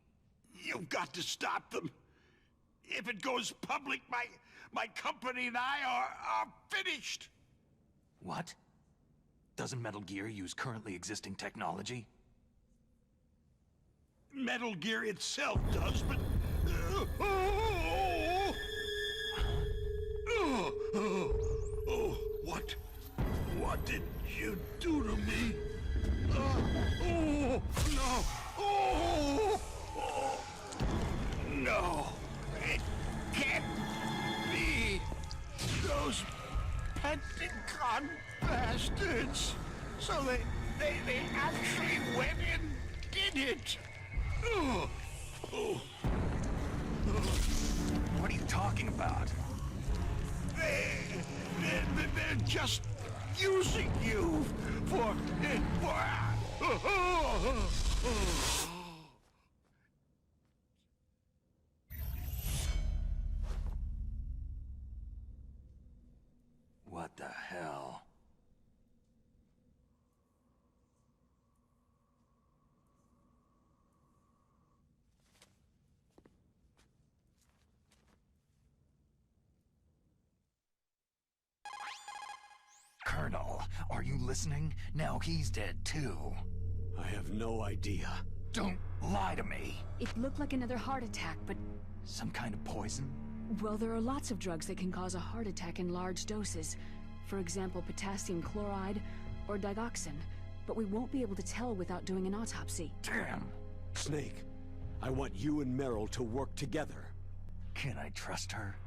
You've got to stop them. If it goes public, my company and I are finished. What? Doesn't Metal Gear use currently existing technology? Metal Gear itself does, but... What? What did you do to me? No! No! It can't be! Those Pentagon bastards! So they actually went and did it! What are you talking about? They're just using you for... What the hell? Colonel, are you listening? Now he's dead too. I have no idea. Don't lie to me. It looked like another heart attack, but... Some kind of poison? Well, there are lots of drugs that can cause a heart attack in large doses. For example, potassium chloride or digoxin. But we won't be able to tell without doing an autopsy. Damn. Snake, I want you and Meryl to work together. Can I trust her?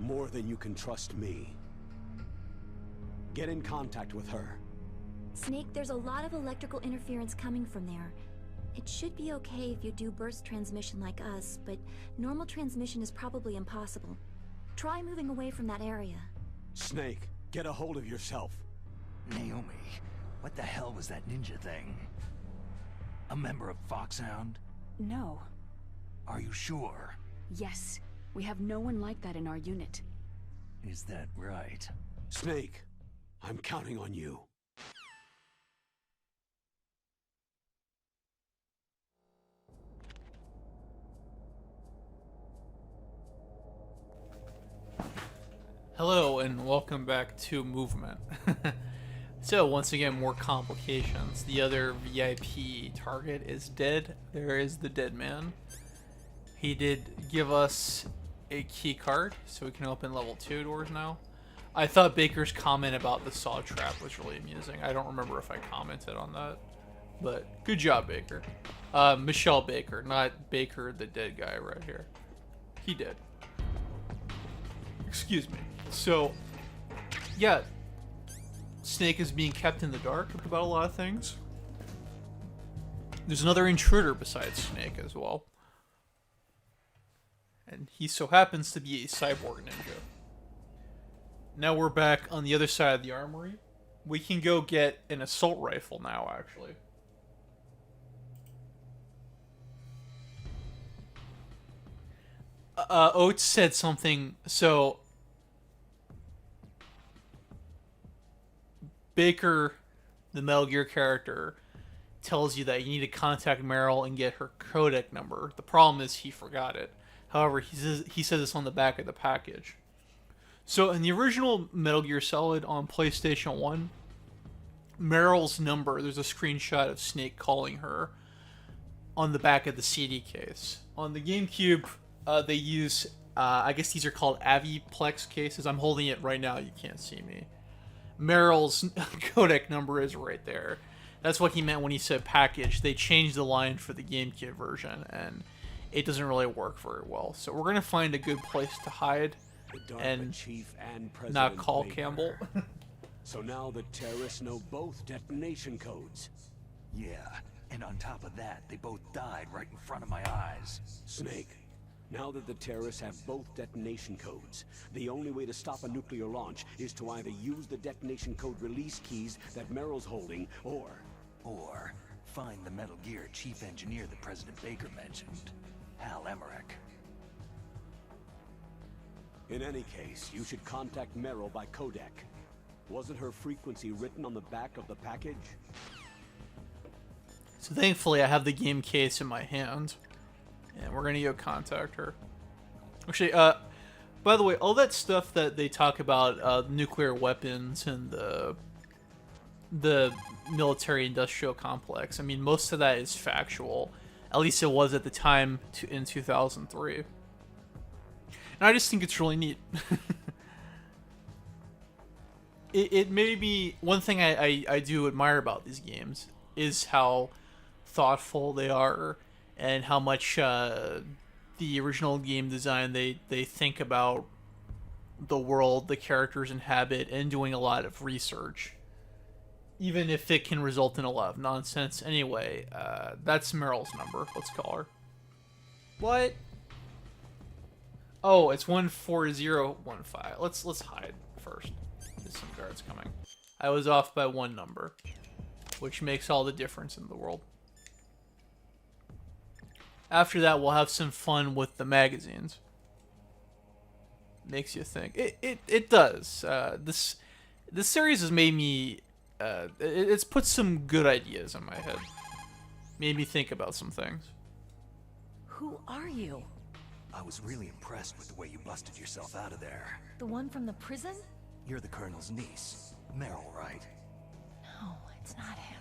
More than you can trust me. Get in contact with her. Snake, there's a lot of electrical interference coming from there. It should be okay if you do burst transmission like us, but normal transmission is probably impossible. Try moving away from that area. Snake, get a hold of yourself. Naomi, what the hell was that ninja thing? A member of Foxhound? No. Are you sure? Yes. We have no one like that in our unit. Is that right? Snake, I'm counting on you. Hello and welcome back to Movement. So once again, more complications. The other VIP target is dead. There is the dead man. He did give us a key card, so we can open level 2 doors now. I thought Baker's comment about the saw trap was really amusing. I don't remember if I commented on that, but good job, Baker. Michelle Baker, not Baker, the dead guy right here. He did. Excuse me. So, yeah, Snake is being kept in the dark about a lot of things. There's another intruder besides Snake as well. And he so happens to be a cyborg ninja. Now we're back on the other side of the armory. We can go get an assault rifle now, actually. Oates said something, so... Baker, the Metal Gear character, tells you that you need to contact Meryl and get her codec number. The problem is he forgot it. However, he says it's on the back of the package. So in the original Metal Gear Solid on PlayStation 1, Meryl's number, there's a screenshot of Snake calling her on the back of the CD case. On the GameCube, they use, I guess these are called Aviplex cases. I'm holding it right now, you can't see me. Meryl's codec number is right there. That's what he meant when he said package. They changed the line for the GameCube version, and it doesn't really work very well. So we're going to find a good place to hide. The DARPA and chief and President not call Baker. Campbell. So now the terrorists know both detonation codes. Yeah, and on top of that, they both died right in front of my eyes. Snake, now that the terrorists have both detonation codes, the only way to stop a nuclear launch is to either use the detonation code release keys that Meryl's holding, or find the Metal Gear chief engineer that President Baker mentioned, Hal Emmerich. in any case, you should contact Meryl by codec. Wasn't her frequency written on the back of the package? So thankfully I have the game case in my hand. And we're gonna go contact her. Actually, by the way, all that stuff that they talk about, nuclear weapons and the military-industrial complex, I mean, most of that is factual. At least it was at the time in 2003. And I just think it's really neat. It may be one thing I do admire about these games is how thoughtful they are and how much the original game design they think about the world the characters inhabit and doing a lot of research, even if it can result in a lot of nonsense. Anyway, that's Meryl's number. Let's call her. What? Oh, it's 14015. Let's hide first. There's some guards coming. I was off by one number, which makes all the difference in the world. After that, we'll have some fun with the magazines. Makes you think. It does. This series has made me. It's put some good ideas in my head. Made me think about some things. Who are you? I was really impressed with the way you busted yourself out of there. The one from the prison? You're the Colonel's niece, Meryl, right? No, it's not him.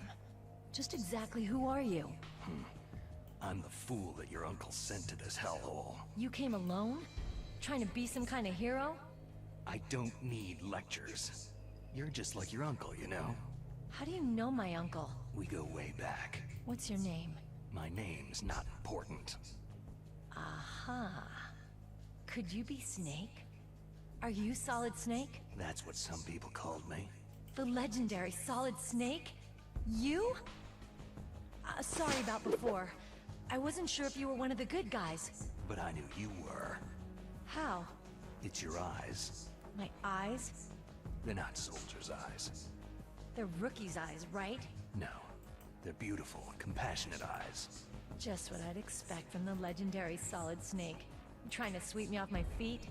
Just exactly who are you? I'm the fool that your uncle sent to this hellhole. You came alone? Trying to be some kind of hero? I don't need lectures. You're just like your uncle, you know? How do you know my uncle? We go way back. What's your name? My name's not important. Aha. Could you be Snake? Are you Solid Snake? That's what some people called me. The legendary Solid Snake? You? Sorry about before. I wasn't sure if you were one of the good guys. But I knew you were. How? It's your eyes. My eyes? They're not soldiers' eyes. They're rookies' eyes, right? No. They're beautiful, compassionate eyes. Just what I'd expect from the legendary Solid Snake. You trying to sweep me off my feet?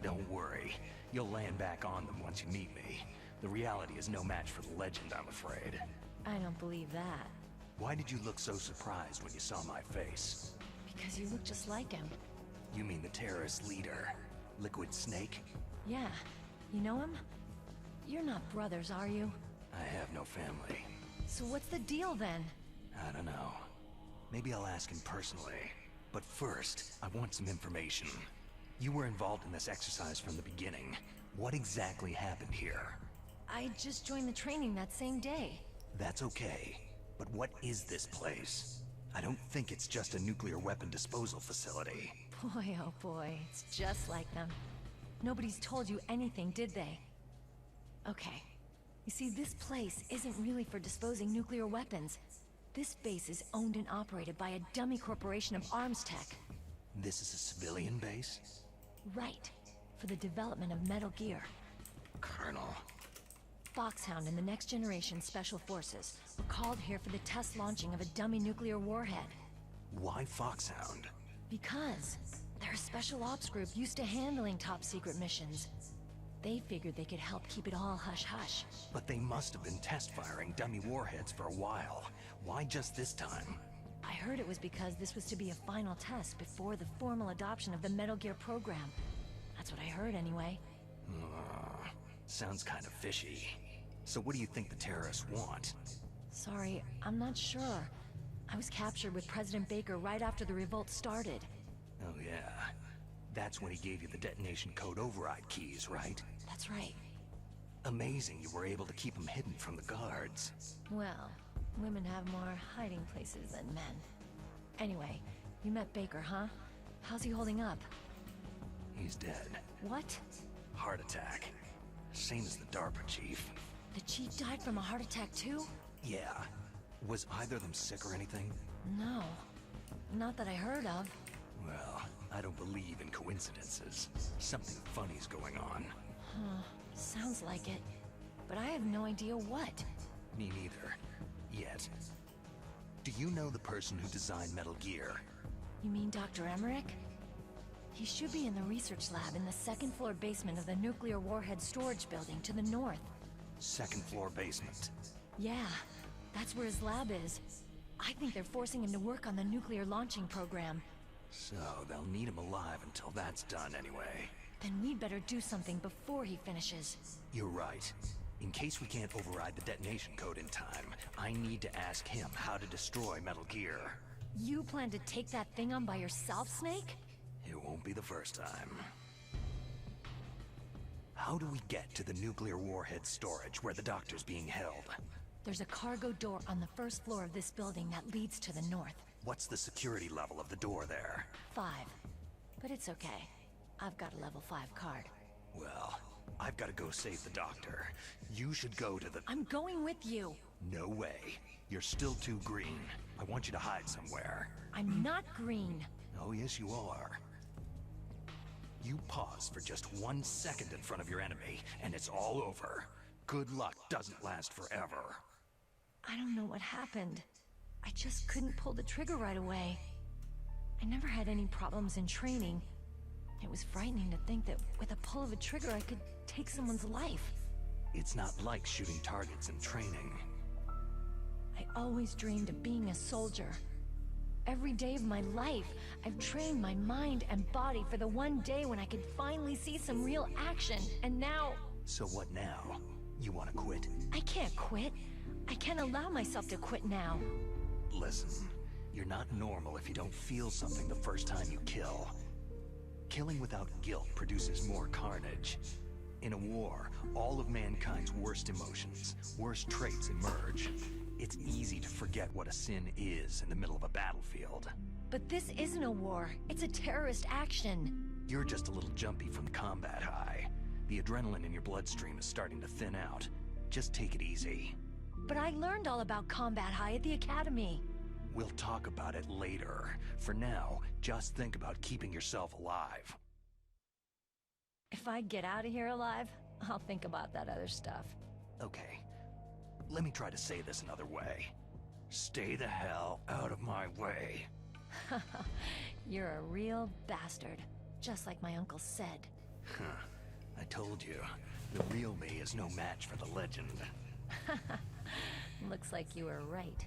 Don't worry. You'll land back on them once you meet me. The reality is no match for the legend, I'm afraid. I don't believe that. Why did you look so surprised when you saw my face? Because you look just like him. You mean the terrorist leader, Liquid Snake? Yeah. You know him? You're not brothers, are you? I have no family. So what's the deal then? I don't know. Maybe I'll ask him personally. But first, I want some information. You were involved in this exercise from the beginning. What exactly happened here? I just joined the training that same day. That's okay. But what is this place? I don't think it's just a nuclear weapon disposal facility. Boy, oh boy, it's just like them. Nobody's told you anything, did they? Okay. You see, this place isn't really for disposing nuclear weapons. This base is owned and operated by a dummy corporation of arms tech. This is a civilian base? Right. For the development of Metal Gear. Colonel. Foxhound and the Next Generation Special Forces were called here for the test launching of a dummy nuclear warhead. Why Foxhound? Because they're a special ops group used to handling top-secret missions. They figured they could help keep it all hush-hush. But they must have been test-firing dummy warheads for a while. Why just this time? I heard it was because this was to be a final test before the formal adoption of the Metal Gear program. That's what I heard anyway. Sounds kind of fishy. So what do you think the terrorists want? Sorry, I'm not sure. I was captured with President Baker right after the revolt started. Oh yeah. That's when he gave you the detonation code override keys, right? That's right. Amazing you were able to keep them hidden from the guards. Well, women have more hiding places than men. Anyway, you met Baker, huh? How's he holding up? He's dead. What? Heart attack. Same as the DARPA chief. The chief died from a heart attack too? Yeah. Was either of them sick or anything? No. Not that I heard of. Well, I don't believe in coincidences. Something funny's going on. Huh. Sounds like it. But I have no idea what. Me neither. Yet. Do you know the person who designed Metal Gear? You mean Dr. Emmerich? He should be in the research lab in the second floor basement of the nuclear warhead storage building to the north. Second floor basement. Yeah, that's where his lab is. I think they're forcing him to work on the nuclear launching program. So they'll need him alive until that's done anyway. Then we'd better do something before he finishes. You're right. In case we can't override the detonation code in time, I need to ask him how to destroy Metal Gear. You plan to take that thing on by yourself, Snake? It won't be the first time. How do we get to the nuclear warhead storage where the doctor's being held? There's a cargo door on the first floor of this building that leads to the north. What's the security level of the door there? 5. But it's okay. I've got a level 5 card. Well, I've got to go save the doctor. You should go to the... I'm going with you. No way. You're still too green. I want you to hide somewhere. I'm not green. Oh, yes, you are. You pause for just 1 second in front of your enemy, and it's all over. Good luck doesn't last forever. I don't know what happened. I just couldn't pull the trigger right away. I never had any problems in training. It was frightening to think that with a pull of a trigger I could take someone's life. It's not like shooting targets in training. I always dreamed of being a soldier. Every day of my life, I've trained my mind and body for the one day when I could finally see some real action, and now... So what now? You want to quit? I can't quit. I can't allow myself to quit now. Listen, you're not normal if you don't feel something the first time you kill. Killing without guilt produces more carnage. In a war, all of mankind's worst emotions, worst traits emerge. It's easy to forget what a sin is in the middle of a battlefield. But this isn't a war. It's a terrorist action. You're just a little jumpy from combat high. The adrenaline in your bloodstream is starting to thin out. Just take it easy. But I learned all about combat high at the academy. We'll talk about it later. For now, just think about keeping yourself alive. If I get out of here alive, I'll think about that other stuff. Okay. Let me try to say this another way. Stay the hell out of my way. You're a real bastard, just like my uncle said. I told you, the real me is no match for the legend. Looks like you were right.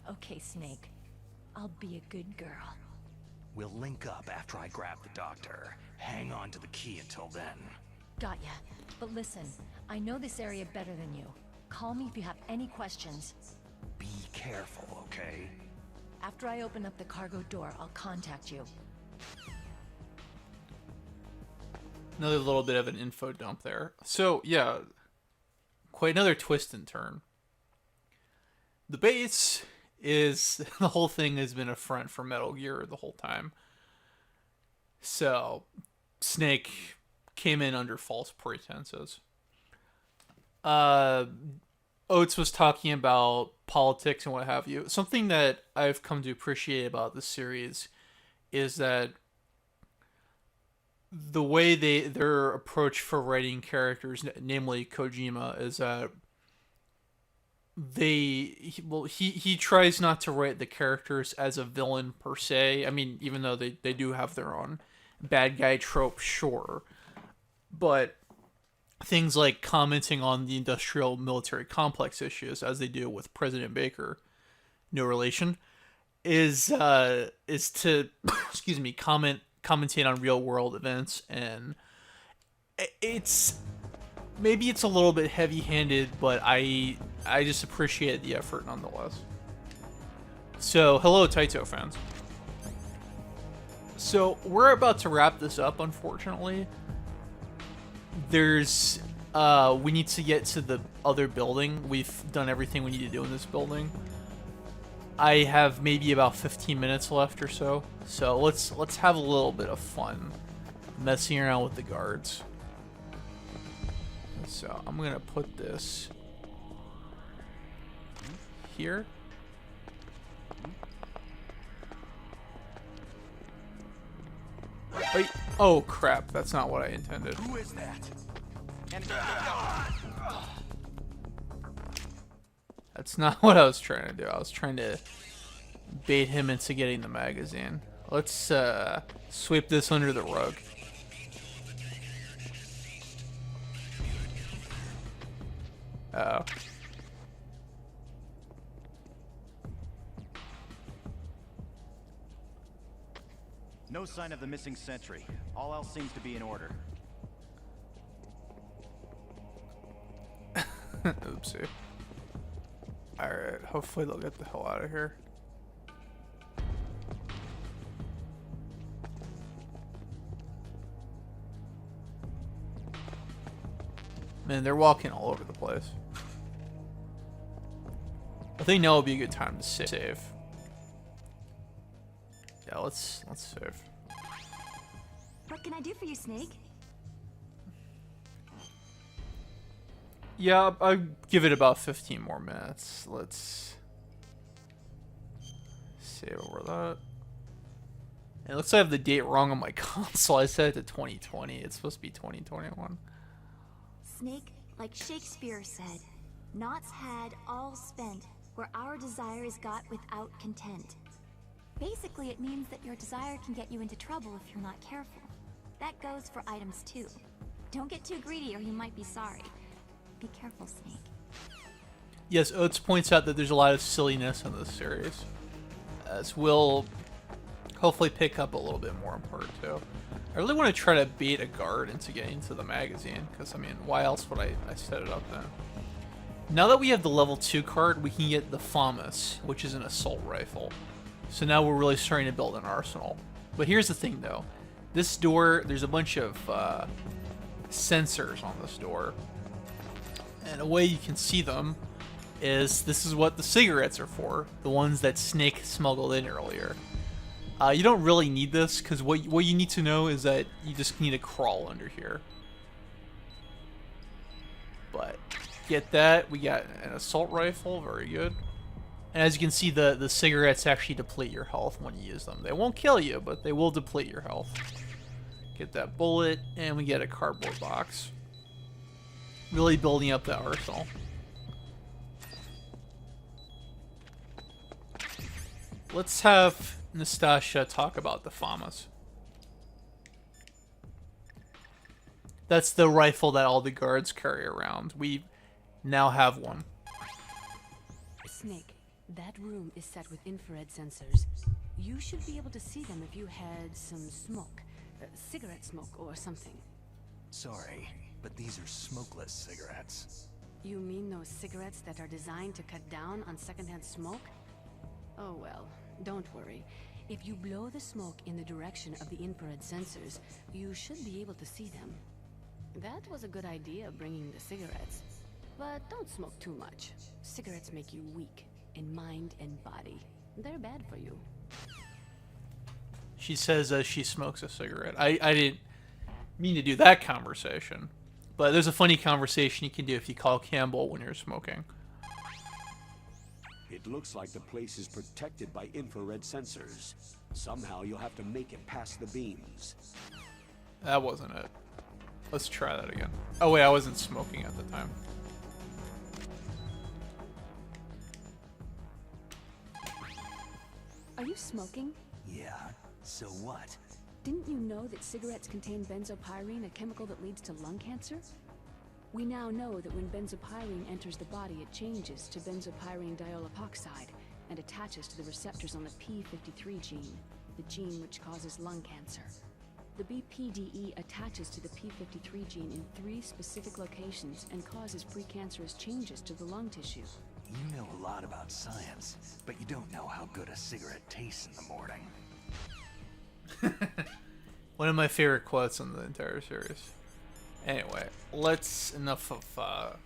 Okay, Snake. I'll be a good girl. We'll link up after I grab the doctor. Hang on to the key until then. Got ya. But listen, I know this area better than you. Call me if you have any questions. Be careful, okay? After I open up the cargo door, I'll contact you. Another little bit of an info dump there. So, yeah, quite another twist and turn. The base is... the whole thing has been a front for Metal Gear the whole time. So, Snake came in under false pretenses. Oates was talking about politics and what have you. Something that I've come to appreciate about this series is that the way their approach for writing characters, namely Kojima, is that he tries not to write the characters as a villain per se. I mean, even though they do have their own bad guy trope, sure. But things like commenting on the industrial military complex issues, as they do with President Baker, no relation, is to excuse me, commentate on real world events, and it's a little bit heavy-handed, but I just appreciate the effort nonetheless. So, hello Taito fans. So, we're about to wrap this up, unfortunately. There's we need to get to the other building. We've done everything we need to do in this building. I have maybe about 15 minutes left or so. So let's have a little bit of fun messing around with the guards. So I'm gonna put this here. Wait. Oh crap, that's not what I intended. Who is that? That's not what I was trying to do. I was trying to bait him into getting the magazine. Let's sweep this under the rug. Oh. No sign of the missing sentry. All else seems to be in order. Oopsie. Alright, hopefully they'll get the hell out of here. Man, they're walking all over the place. I think now would be a good time to save. Yeah, let's save. What can I do for you, Snake? Yeah, I'll give it about 15 more minutes. Let's save over that. And it looks like I have the date wrong on my console. I set it to 2020. It's supposed to be 2021. Snake, like Shakespeare said, "Naught's had, all spent, where our desire is got without content." Basically, it means that your desire can get you into trouble if you're not careful. That goes for items too. Don't get too greedy or you might be sorry. Be careful, Snake. Yes, Oates points out that there's a lot of silliness in this series, as we'll hopefully pick up a little bit more in part 2. I really want to try to bait a guard into getting to the magazine, because, I mean, why else would I set it up then? Now that we have the level 2 card, we can get the FAMAS, which is an assault rifle. So now we're really starting to build an arsenal. But here's the thing, though. This door, there's a bunch of sensors on this door. And a way you can see them is this is what the cigarettes are for. The ones that Snake smuggled in earlier. You don't really need this, because what you need to know is that you just need to crawl under here. But get that. We got an assault rifle. Very good. And as you can see, the cigarettes actually deplete your health when you use them. They won't kill you, but they will deplete your health. Get that bullet, and we get a cardboard box. Really building up that arsenal. Let's have Nastasha talk about the FAMAS. That's the rifle that all the guards carry around. We now have one. Snake, that room is set with infrared sensors. You should be able to see them if you had some smoke. Cigarette smoke or something. Sorry, but these are smokeless cigarettes. You mean those cigarettes that are designed to cut down on secondhand smoke? Oh well, don't worry. If you blow the smoke in the direction of the infrared sensors, you should be able to see them. That was a good idea, bringing the cigarettes. But don't smoke too much. Cigarettes make you weak in mind and body. They're bad for you. She says she smokes a cigarette. I didn't mean to do that conversation. But there's a funny conversation you can do if you call Campbell when you're smoking. It looks like the place is protected by infrared sensors. Somehow you'll have to make it past the beams. That wasn't it. Let's try that again. Oh wait, I wasn't smoking at the time. Are you smoking? Yeah, so what? Didn't you know that cigarettes contain benzopyrene, a chemical that leads to lung cancer? We now know that when benzopyrene enters the body, it changes to benzopyrene diol epoxide and attaches to the receptors on the p53 gene, the gene which causes lung cancer. The BPDE attaches to the p53 gene in 3 specific locations and causes precancerous changes to the lung tissue. You know a lot about science, but you don't know how good a cigarette tastes in the morning. One of my favorite quotes in the entire series. Anyway, enough of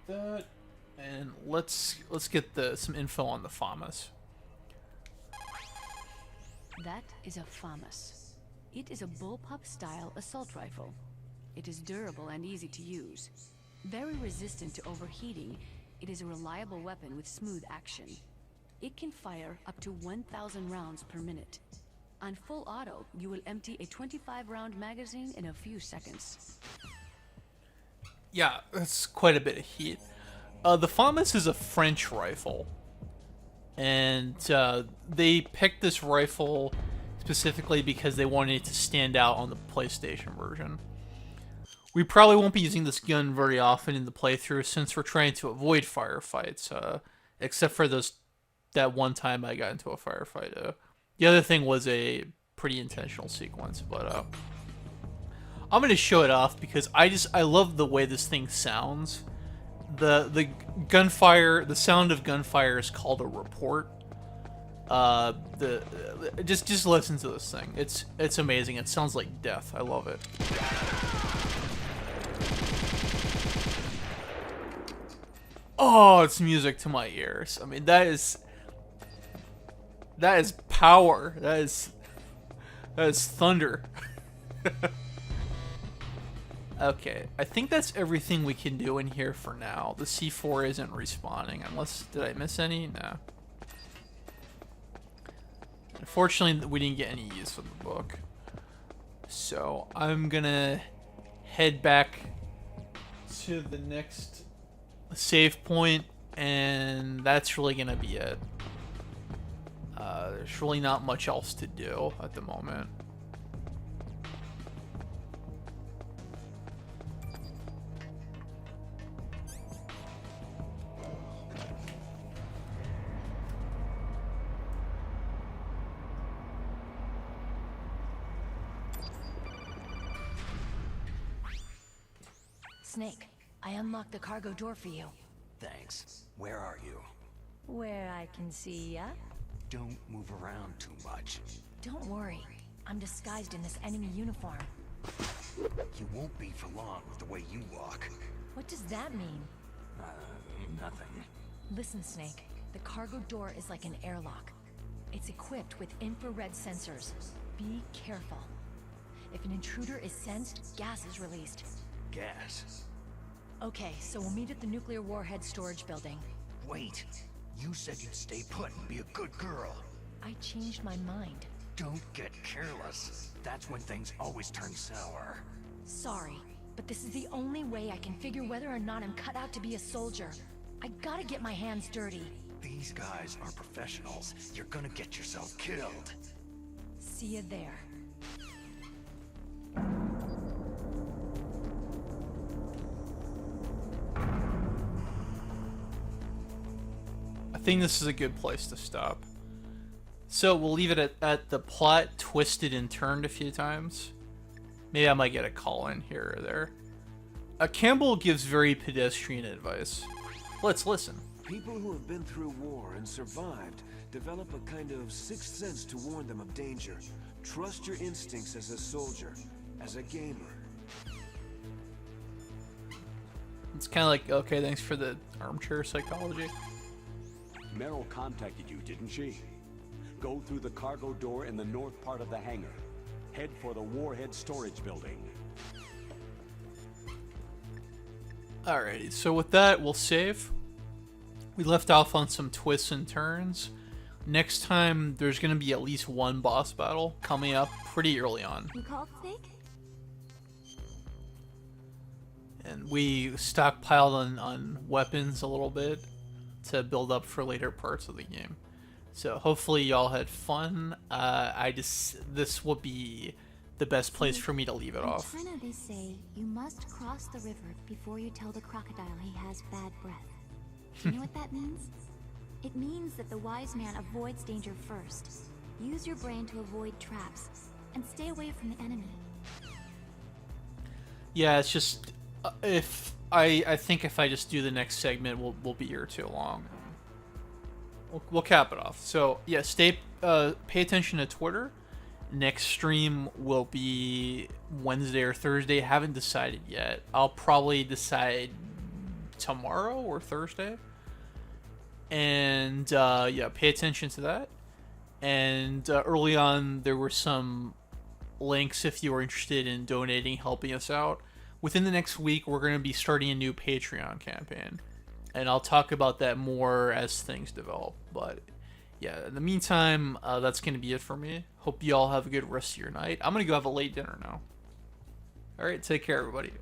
that. And let's get some info on the FAMAS. That is a FAMAS. It is a bullpup-style assault rifle. It is durable and easy to use. Very resistant to overheating, it is a reliable weapon with smooth action. It can fire up to 1,000 rounds per minute. On full auto, you will empty a 25-round magazine in a few seconds. Yeah, that's quite a bit of heat. The FAMAS is a French rifle. And they picked this rifle specifically because they wanted it to stand out on the PlayStation version. We probably won't be using this gun very often in the playthrough since we're trying to avoid firefights, except for that one time I got into a firefight. The other thing was a pretty intentional sequence, but I'm gonna show it off because I love the way this thing sounds. The gunfire, the sound of gunfire is called a report. Just listen to this thing. It's amazing. It sounds like death. I love it. Oh, it's music to my ears. I mean, that is power. That is thunder. Okay, I think that's everything we can do in here for now. The C4 isn't respawning, unless... Did I miss any? No. Unfortunately, we didn't get any use of the book. So, I'm gonna head back to the next save point, and that's really gonna be it. There's really not much else to do at the moment. Snake, I unlocked the cargo door for you. Thanks. Where are you? Where I can see ya. Don't move around too much. Don't worry. I'm disguised in this enemy uniform. You won't be for long with the way you walk. What does that mean? Nothing. Listen, Snake. The cargo door is like an airlock. It's equipped with infrared sensors. Be careful. If an intruder is sensed, gas is released. Gas? Okay, so we'll meet at the nuclear warhead storage building. Wait. You said you'd stay put and be a good girl. I changed my mind. Don't get careless. That's when things always turn sour. Sorry, but this is the only way I can figure whether or not I'm cut out to be a soldier. I gotta get my hands dirty. These guys are professionals. You're gonna get yourself killed. See you there. I think this is a good place to stop. So we'll leave it at the plot twisted and turned a few times. Maybe I might get a call in here or there. Campbell gives very pedestrian advice. Let's listen. People who have been through war and survived develop a kind of sixth sense to warn them of danger. Trust your instincts as a soldier, as a gamer. It's kind of like, okay, thanks for the armchair psychology. Meryl contacted you, didn't she? Go through the cargo door in the north part of the hangar. Head for the warhead storage building. Alrighty, so with that, we'll save. We left off on some twists and turns. Next time, there's going to be at least one boss battle coming up pretty early on. You called, Snake? And we stockpiled on weapons a little bit to build up for later parts of the game. So hopefully y'all had fun. This will be the best place for me to leave it off. In China, they say you must cross the river before you tell the crocodile he has bad breath. Do you know what that means? It means that the wise man avoids danger first. Use your brain to avoid traps and stay away from the enemy. Yeah, it's just if I think if I just do the next segment, we'll be here too long. We'll cap it off. So yeah, pay attention to Twitter. Next stream will be Wednesday or Thursday. Haven't decided yet. I'll probably decide tomorrow or Thursday. And yeah, pay attention to that. And early on, there were some links if you are interested in donating, helping us out. Within the next week, we're going to be starting a new Patreon campaign. And I'll talk about that more as things develop. But yeah, in the meantime, that's going to be it for me. Hope you all have a good rest of your night. I'm going to go have a late dinner now. Alright, take care, everybody.